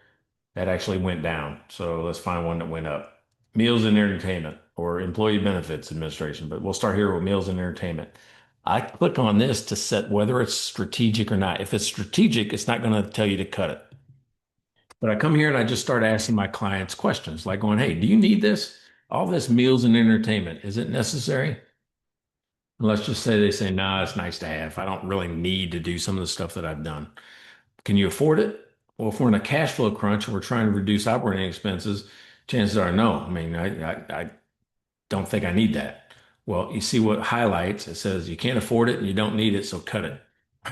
that actually went down. So let's find one that went up. Meals and entertainment or employee benefits administration, but we'll start here with meals and entertainment. I click on this to set whether it's strategic or not. If it's strategic, it's not going to tell you to cut it. But I come here and I just start asking my clients questions like going, hey, do you need this? All this meals and entertainment, is it necessary? And let's just say they say, nah, it's nice to have. I don't really need to do some of the stuff that I've done. Can you afford it? Well, if we're in a cash flow crunch and we're trying to reduce operating expenses, chances are no. I mean, I don't think I need that. Well, you see what highlights, it says you can't afford it and you don't need it, so cut it.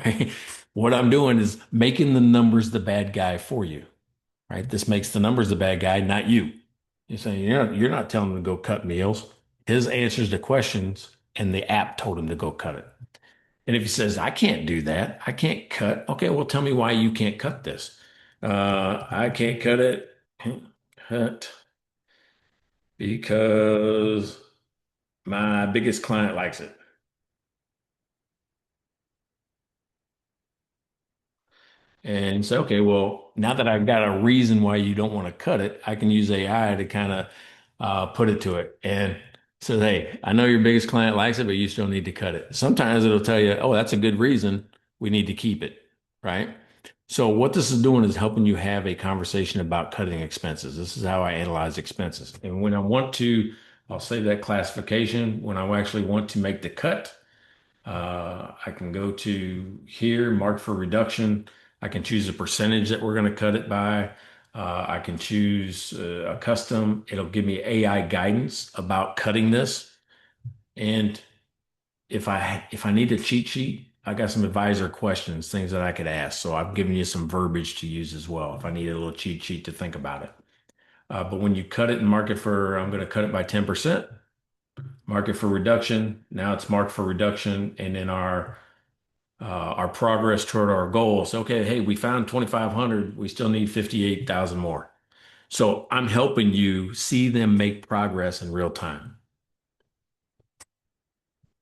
Right? What I'm doing is making the numbers the bad guy for you. Right? This makes the numbers the bad guy, not you. You're saying you're not telling him to go cut meals. His answers to questions and the app told him to go cut it. And if he says, I can't do that, I can't cut, okay, well, tell me why you can't cut this. I can't cut it. Can't cut because my biggest client likes it. And say, okay, well, now that I've got a reason why you don't want to cut it, I can use AI to kind of put it to it and says, hey, I know your biggest client likes it, but you still need to cut it. Sometimes it'll tell you, oh, that's a good reason. We need to keep it, right? So what this is doing is helping you have a conversation about cutting expenses. This is how I analyze expenses. And when I want to, I'll save that classification. When I actually want to make the cut, I can go to here, mark for reduction. I can choose a percentage that we're going to cut it by. I can choose a custom. It'll give me AI guidance about cutting this. And if I need a cheat sheet, I got some advisor questions, things that I could ask. So I've given you some verbiage to use as well if I need a little cheat sheet to think about it. But when you cut it and mark it for, I'm going to cut it by 10%. Mark it for reduction. Now it's marked for reduction, and then our progress toward our goal. So, okay, hey, we found 2,500. We still need 58,000 more. So I'm helping you see them make progress in real time.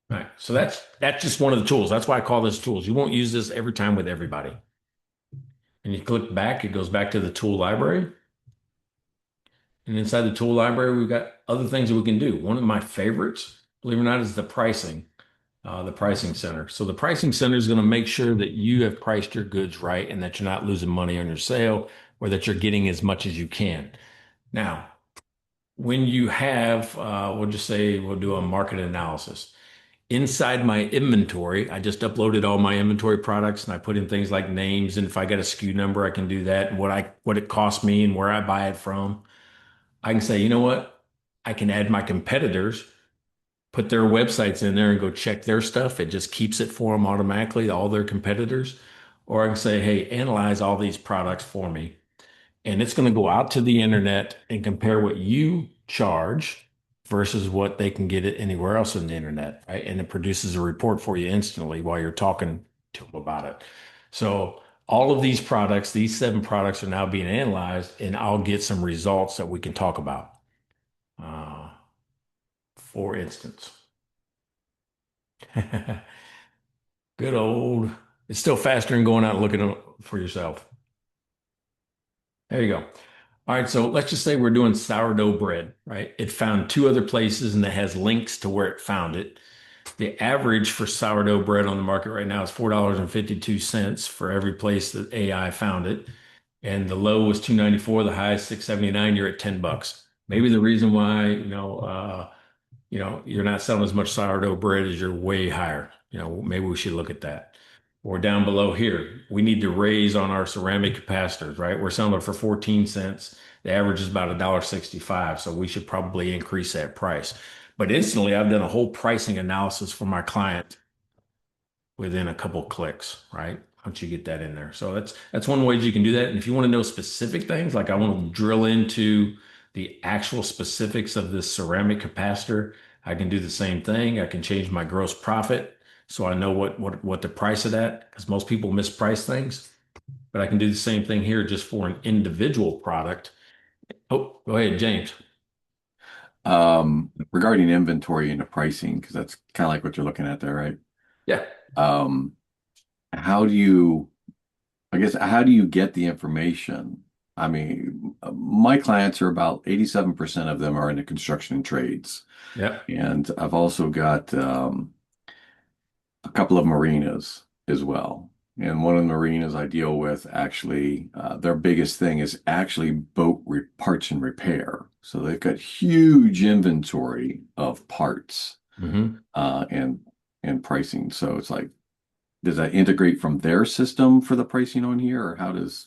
Right. So that's just one of the tools. That's why I call this tools. You won't use this every time with everybody. And you click back, it goes back to the tool library. And inside the tool library, we've got other things that we can do. One of my favorites, believe it or not, is the pricing center. So the pricing center is going to make sure that you have priced your goods right and that you're not losing money on your sale or that you're getting as much as you can. Now, when you have, we'll just say we'll do a market analysis. Inside my inventory, I just uploaded all my inventory products and I put in things like names. And if I got a SKU number, I can do that and what it cost me and where I buy it from. I can say, you know what? I can add my competitors, put their websites in there and go check their stuff. It just keeps it for them automatically, all their competitors. Or I can say, hey, analyze all these products for me. And it's going to go out to the internet and compare what you charge versus what they can get it anywhere else on the internet, right? And it produces a report for you instantly while you're talking to them about it. So all of these products, these 7 products are now being analyzed, and I'll get some results that we can talk about. For instance, good old, it's still faster than going out and looking for yourself. There you go. All right, so let's just say we're doing sourdough bread, right? It found 2 other places and it has links to where it found it. The average for sourdough bread on the market right now is $4.52 for every place that AI found it. And the low was $2.94, the high is $6.79. You're at $10. Maybe the reason why, you're not selling as much sourdough bread is you're way higher. Maybe we should look at that. Or down below here, we need to raise on our ceramic capacitors, right? We're selling it for 14 cents. The average is about $1.65. So we should probably increase that price. But instantly, I've done a whole pricing analysis for my client within a couple clicks, right? Once you get that in there. So that's one way you can do that. And if you want to know specific things, like I want to drill into the actual specifics of this ceramic capacitor, I can do the same thing. I can change my gross profit so I know what the price of that, because most people misprice things. But I can do the same thing here just for an individual product. Oh, go ahead, James. Regarding inventory and the pricing, because that's kind of like what you're looking at there, right? Yeah. How do you get the information? I mean, my clients are about 87% of them are in the construction and trades. Yeah. And I've also got a couple of marinas as well. And one of the marinas I deal with, actually, their biggest thing is actually boat parts and repair. So they've got huge inventory of parts and pricing. So it's like, does that integrate from their system for the pricing on here, or how does?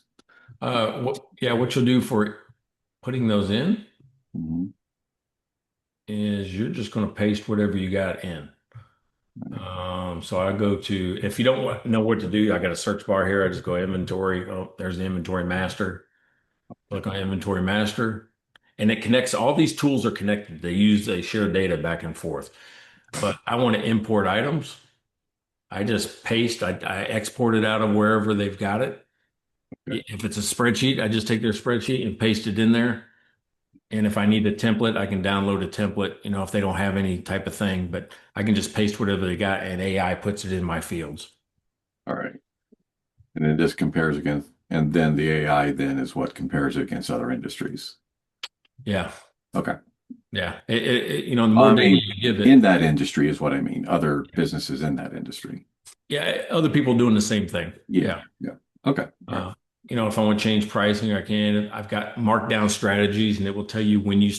what you'll do for putting those in Mhm. is you're just going to paste whatever you got in. So I go to, if you don't know what to do, I got a search bar here. I just go inventory. Oh, there's the inventory master. Click on inventory master, and it connects. All these tools are connected. They share data back and forth. But I want to import items. I just paste, I export it out of wherever they've got it. Okay. If it's a spreadsheet, I just take their spreadsheet and paste it in there. And if I need a template, I can download a template, if they don't have any type of thing, but I can just paste whatever they got and AI puts it in my fields. All right. And then this compares against, and then the AI then is what compares against other industries. Yeah. Okay. Yeah. The more data you give it. In that industry is what I mean. Other businesses in that industry. Yeah. Other people doing the same thing. Yeah. Okay. If I want to change pricing, I can. I've got markdown strategies, and it will tell you when you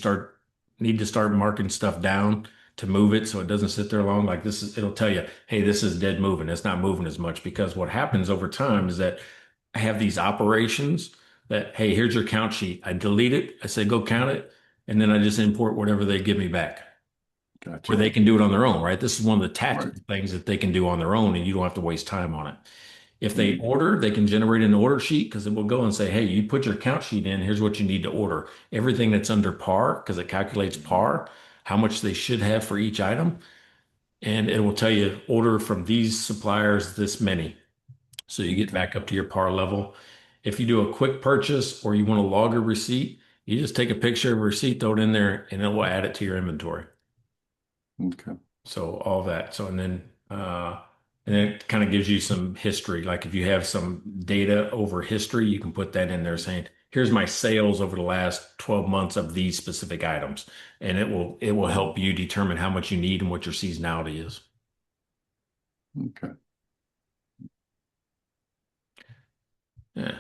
need to start marking stuff down to move it so it doesn't sit there long. Like it'll tell you, hey, this is dead moving. It's not moving as much, because what happens over time is that I have these operations that, hey, here's your count sheet. I delete it. I say, go count it. And then I just import whatever they give me back. Gotcha. Where they can do it on their own, right? This is one of the tactical things that they can do on their own, and you don't have to waste time on it. If they order, they can generate an order sheet, because it will go and say, hey, you put your count sheet in, here's what you need to order. Everything that's under par, because it calculates par, how much they should have for each item. And it will tell you order from these suppliers this many. So you get back up to your par level. If you do a quick purchase or you want to log a receipt, you just take a picture of a receipt, throw it in there, and it will add it to your inventory. Okay. So all that. And then it kind of gives you some history. Like if you have some data over history, you can put that in there saying, here's my sales over the last 12 months of these specific items. And it will help you determine how much you need and what your seasonality is. Okay. Yeah.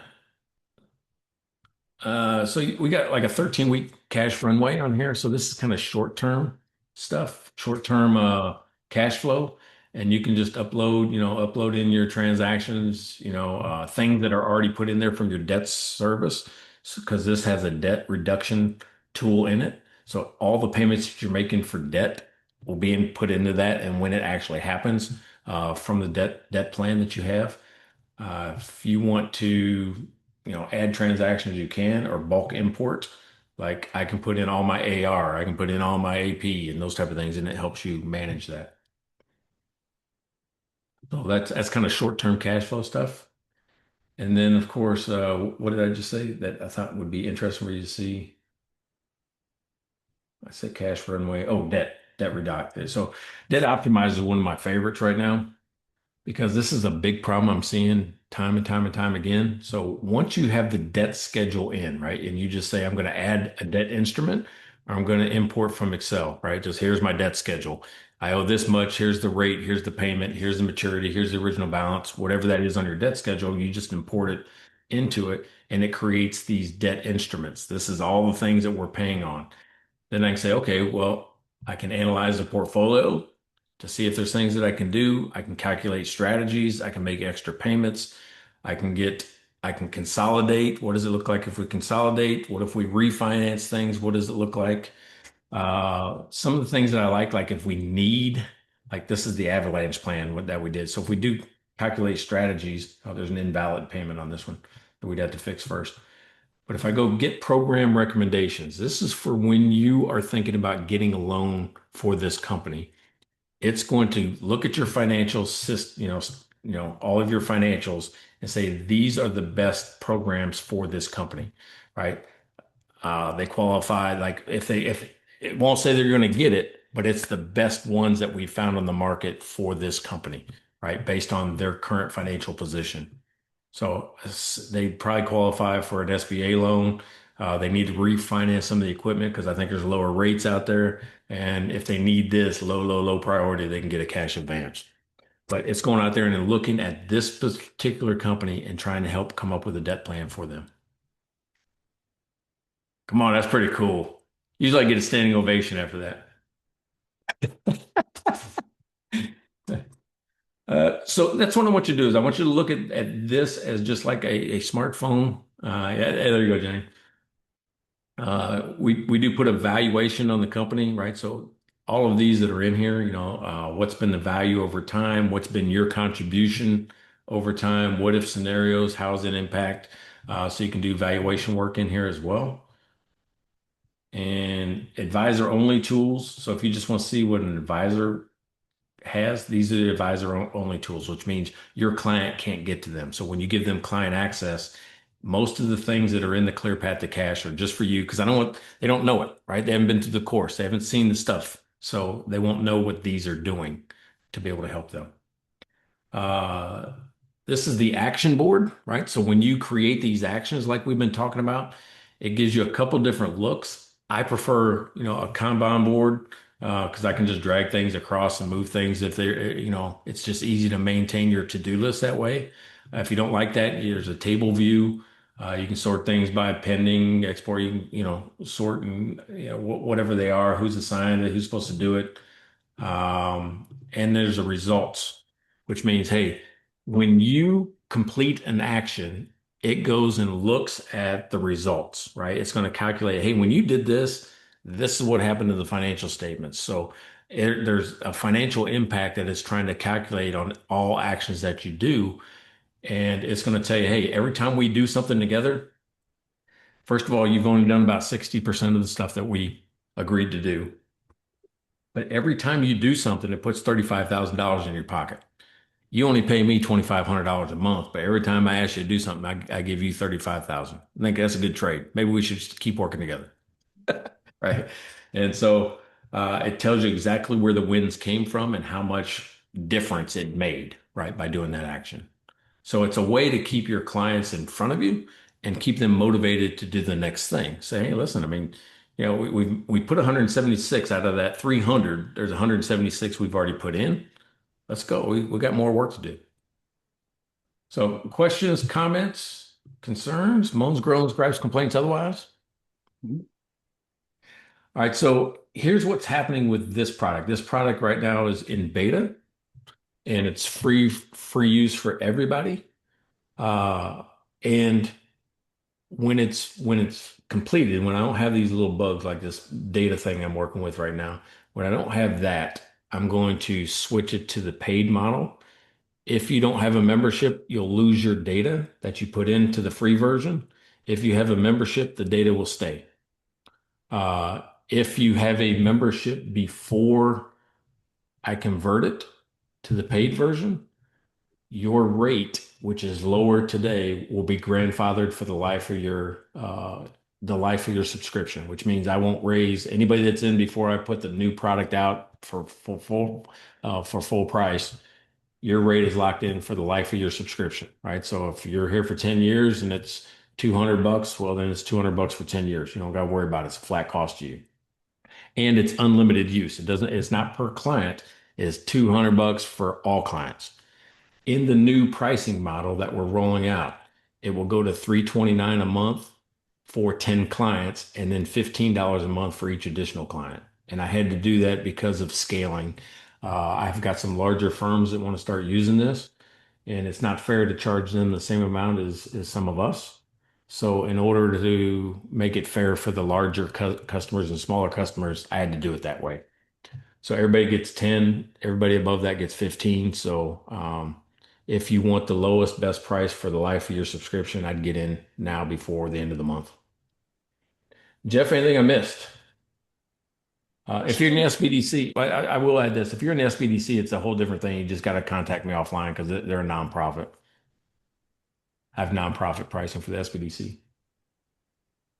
So we got like a 13-week cash runway on here. So this is kind of short-term stuff, short-term cash flow. And you can just upload in your transactions, things that are already put in there from your debt service, because this has a debt reduction tool in it. So all the payments that you're making for debt will be put into that. And when it actually happens, from the debt plan that you have, if you want to, add transactions, you can, or bulk import. Like I can put in all my AR, I can put in all my AP and those type of things, and it helps you manage that. So that's kind of short-term cash flow stuff. And then, of course, what did I just say that I thought would be interesting for you to see? I said cash runway. Oh, debt reduction. So debt optimizer is one of my favorites right now, because this is a big problem I'm seeing time and time and time again. So once you have the debt schedule in, right, and you just say, I'm going to add a debt instrument, or I'm going to import from Excel, right? Just here's my debt schedule. I owe this much. Here's the rate. Here's the payment. Here's the maturity. Here's the original balance. Whatever that is on your debt schedule, you just import it into it, and it creates these debt instruments. This is all the things that we're paying on. Then I can say, okay, well, I can analyze the portfolio to see if there's things that I can do. I can calculate strategies. I can make extra payments. I can consolidate. What does it look like if we consolidate? What if we refinance things? What does it look like? Some of the things that I like if we need, like this is the avalanche plan that we did. So if we do calculate strategies, there's an invalid payment on this one that we'd have to fix first. But if I go get program recommendations, this is for when you are thinking about getting a loan for this company. It's going to look at your financial system, all of your financials, and say these are the best programs for this company, right? They qualify, like if it won't say they're going to get it, but it's the best ones that we found on the market for this company, right? Based on their current financial position. So they probably qualify for an SBA loan. They need to refinance some of the equipment because I think there's lower rates out there. And if they need this low priority, they can get a cash advance. But it's going out there and looking at this particular company and trying to help come up with a debt plan for them. Come on, that's pretty cool. Usually I get a standing ovation after that. So that's what I want you to do is I want you to look at this as just like a smartphone Yeah, there you go, Jenny. We do put a valuation on the company, right? So all of these that are in here, what's been the value over time? What's been your contribution over time? What if scenarios? How's it impact? So you can do valuation work in here as well. And advisor only tools. So if you just want to see what an advisor has, these are the advisor only tools, which means your client can't get to them. So when you give them client access, most of the things that are in the clear path to cash are just for you because they don't know it, right? They haven't been through the course, they haven't seen the stuff, so they won't know what these are doing to be able to help them. This is the action board, right? So when you create these actions like we've been talking about, it gives you a couple different looks. I prefer, a Kanban board because I can just drag things across and move things if they're, it's just easy to maintain your to-do list that way. If you don't like that, there's a table view. You can sort things by pending, export, sort and whatever they are, who's assigned it, who's supposed to do it. And there's a results, which means, hey, when you complete an action, it goes and looks at the results, right? It's going to calculate, hey, when you did this, this is what happened to the financial statements. So there's a financial impact that it's trying to calculate on all actions that you do. And it's going to tell you, hey, every time we do something together, first of all, you've only done about 60% of the stuff that we agreed to do. But every time you do something, it puts $35,000 in your pocket. You only pay me $2,500 a month, but every time I ask you to do something, I give you $35,000. I think that's a good trade. Maybe we should just keep working together, right? And so it tells you exactly where the wins came from and how much difference it made, right, by doing that action. So it's a way to keep your clients in front of you and keep them motivated to do the next thing. Say, hey, listen, I mean, we put 176 out of that 300. There's 176 we've already put in. Let's go. We got more work to do. So questions, comments, concerns, moans, groans, gripes, complaints, otherwise? All right. So here's what's happening with this product. This product right now is in beta and it's free use for everybody. And when it's completed, when I don't have these little bugs like this data thing I'm working with right now, when I don't have that, I'm going to switch it to the paid model. If you don't have a membership, you'll lose your data that you put into the free version. If you have a membership, the data will stay. If you have a membership before I convert it to the paid version, your rate, which is lower today, will be grandfathered for the life of your subscription, which means I won't raise anybody that's in before I put the new product out for full price. Your rate is locked in for the life of your subscription, right? So if you're here for 10 years and it's $200, well, then it's $200 for 10 years. You don't got to worry about it. It's a flat cost to you. And it's unlimited use. It's not per client. It's $200 for all clients. In the new pricing model that we're rolling out, it will go to $329 a month for 10 clients and then $15 a month for each additional client. And I had to do that because of scaling. I've got some larger firms that want to start using this, and it's not fair to charge them the same amount as some of us. So in order to make it fair for the larger customers and smaller customers, I had to do it that way. So everybody gets 10, everybody above that gets 15. So if you want the lowest, best price for the life of your subscription, I'd get in now before the end of the month. Jeff, anything I missed? If you're in the SBDC, I will add this. If you're in the SBDC, it's a whole different thing. You just got to contact me offline because they're a nonprofit. I have nonprofit pricing for the SBDC.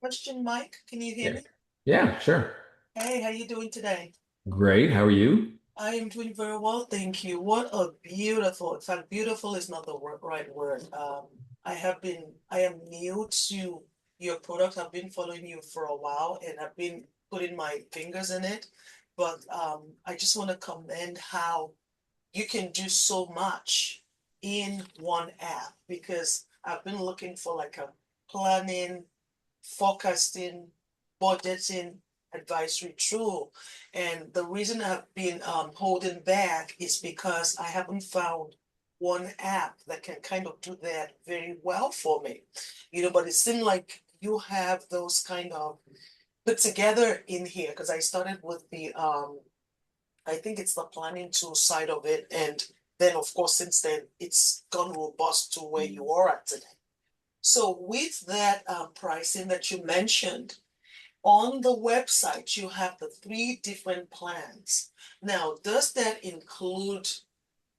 Question, Mike, can you hear me? Yeah, sure. Hey, how you doing today? Great. How are you? I am doing very well, thank you. What a beautiful, in fact, beautiful is not the right word. I am new to your product. I've been following you for a while and I've been putting my fingers in it. But I just want to commend how you can do so much in one app because I've been looking for like a planning, forecasting, budgeting advisory tool. And the reason I've been holding back is because I haven't found one app that can kind of do that very well for me. But it seemed like you have those kind of put together in here, because I started with the I think it's the planning tool side of it, and then of course since then it's gone robust to where you are at today. So with that pricing that you mentioned, on the website you have the 3 different plans. Now, does that include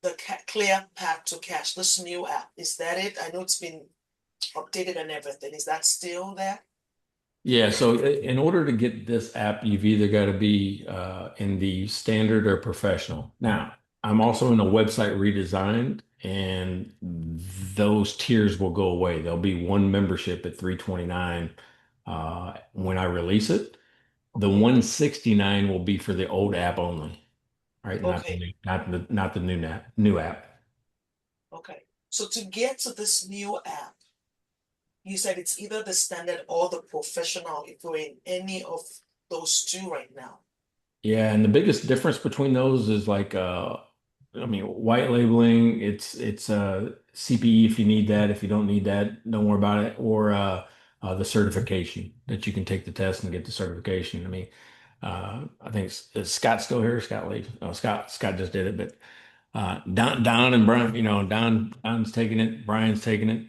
the Clear Path to Cash, this new app? Is that it? I know it's been updated and everything. Is that still there? Yeah, so in order to get this app, you've either got to be in the standard or professional. Now, I'm also in a website redesign, and those tiers will go away. There'll be one membership at $329 when I release it. The $169 will be for the old app only, right? Okay. Not the new app. Okay. So to get to this new app, you said it's either the standard or the professional if you're in any of those 2 right now. Yeah, and the biggest difference between those is like white labeling, it's CPE if you need that. If you don't need that, don't worry about it. Or the certification that you can take the test and get the certification. I think is Scott still here? Scott Lee. Oh, Scott just did it, but Don and Brian, Don's taking it, Brian's taking it.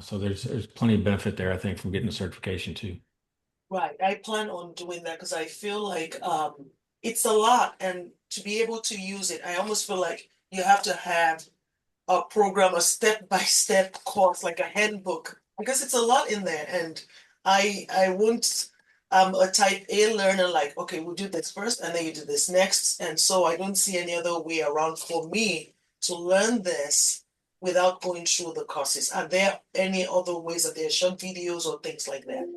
So there's plenty of benefit there, I think, from getting the certification too. Right. I plan on doing that because I feel like it's a lot, and to be able to use it, I almost feel like you have to have a program, a step-by-step course, like a handbook, because it's a lot in there. And I won't a type A learner, like, okay, we'll do this first and then you do this next. And so I don't see any other way around for me to learn this without going through the courses. Are there any other ways? Are there short videos or things like that?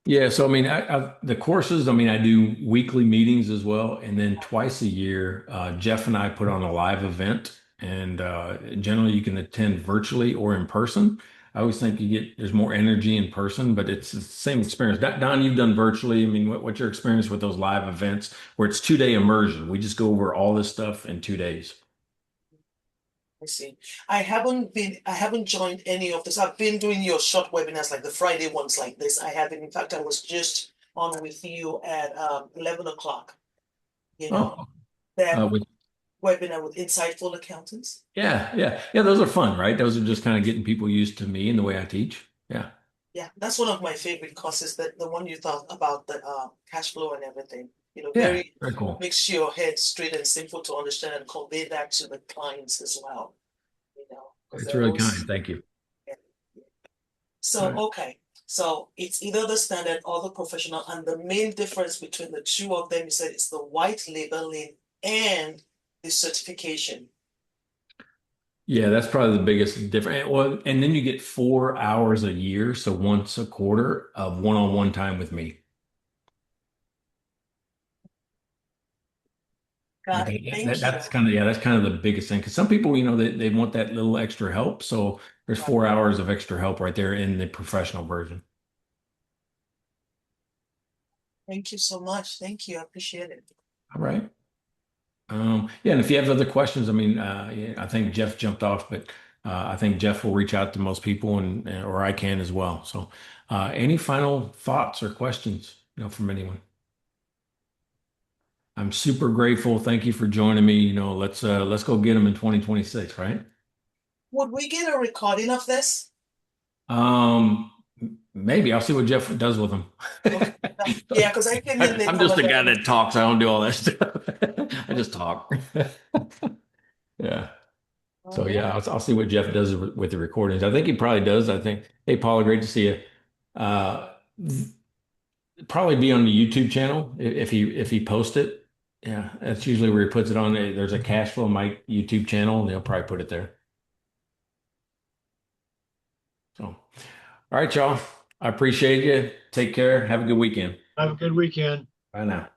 Yeah, so the courses, I do weekly meetings as well, and then twice a year, Jeff and I put on a live event, and generally you can attend virtually or in person. I always think there's more energy in person, but it's the same experience. Don, you've done virtually. What's your experience with those live events where it's 2-day immersion? We just go over all this stuff in 2 days. I see. I haven't joined any of this. I've been doing your short webinars, like the Friday ones like this. I haven't. In fact, I was just on with you at 11 o'clock. That With webinar with insightful accountants. Yeah. Those are fun, right? Those are just kind of getting people used to me and the way I teach. Yeah. Yeah, that's one of my favorite courses. That the one you thought about the cash flow and everything. Yeah, very cool. Makes your head straight and simple to understand and convey that to the clients as well. It's really kind. Thank you. Yeah. So, Right. okay. So it's either the standard or the professional, and the main difference between the 2 of them, you said it's the white labeling and the certification. Yeah, that's probably the biggest difference. Well, and then you get 4 hours a year, so once a quarter of one-on-one time with me. Got it. Thank you. That's kind of the biggest thing. Because some people, they want that little extra help. So there's 4 hours of extra help right there in the professional version. Thank you so much. Thank you. I appreciate it. All right. Yeah, and if you have other questions, yeah, I think Jeff jumped off, but I think Jeff will reach out to most people, or I can as well. So, any final thoughts or questions, from anyone? I'm super grateful. Thank you for joining me. Let's go get them in 2026, right? Would we get a recording of this? Maybe I'll see what Jeff does with them. Okay. Yeah, because I came in. I'm just a guy that talks. I don't do all that stuff. I just talk. Yeah. So yeah, I'll see what Jeff does with the recordings. I think he probably does. I think, hey, Paula, great to see you. Probably be on the YouTube channel if he posts it. Yeah, that's usually where he puts it on. There's a Cash Flow Mike YouTube channel, and they'll probably put it there. So, all right, y'all. I appreciate you. Take care. Have a good weekend. Have a good weekend. Bye now.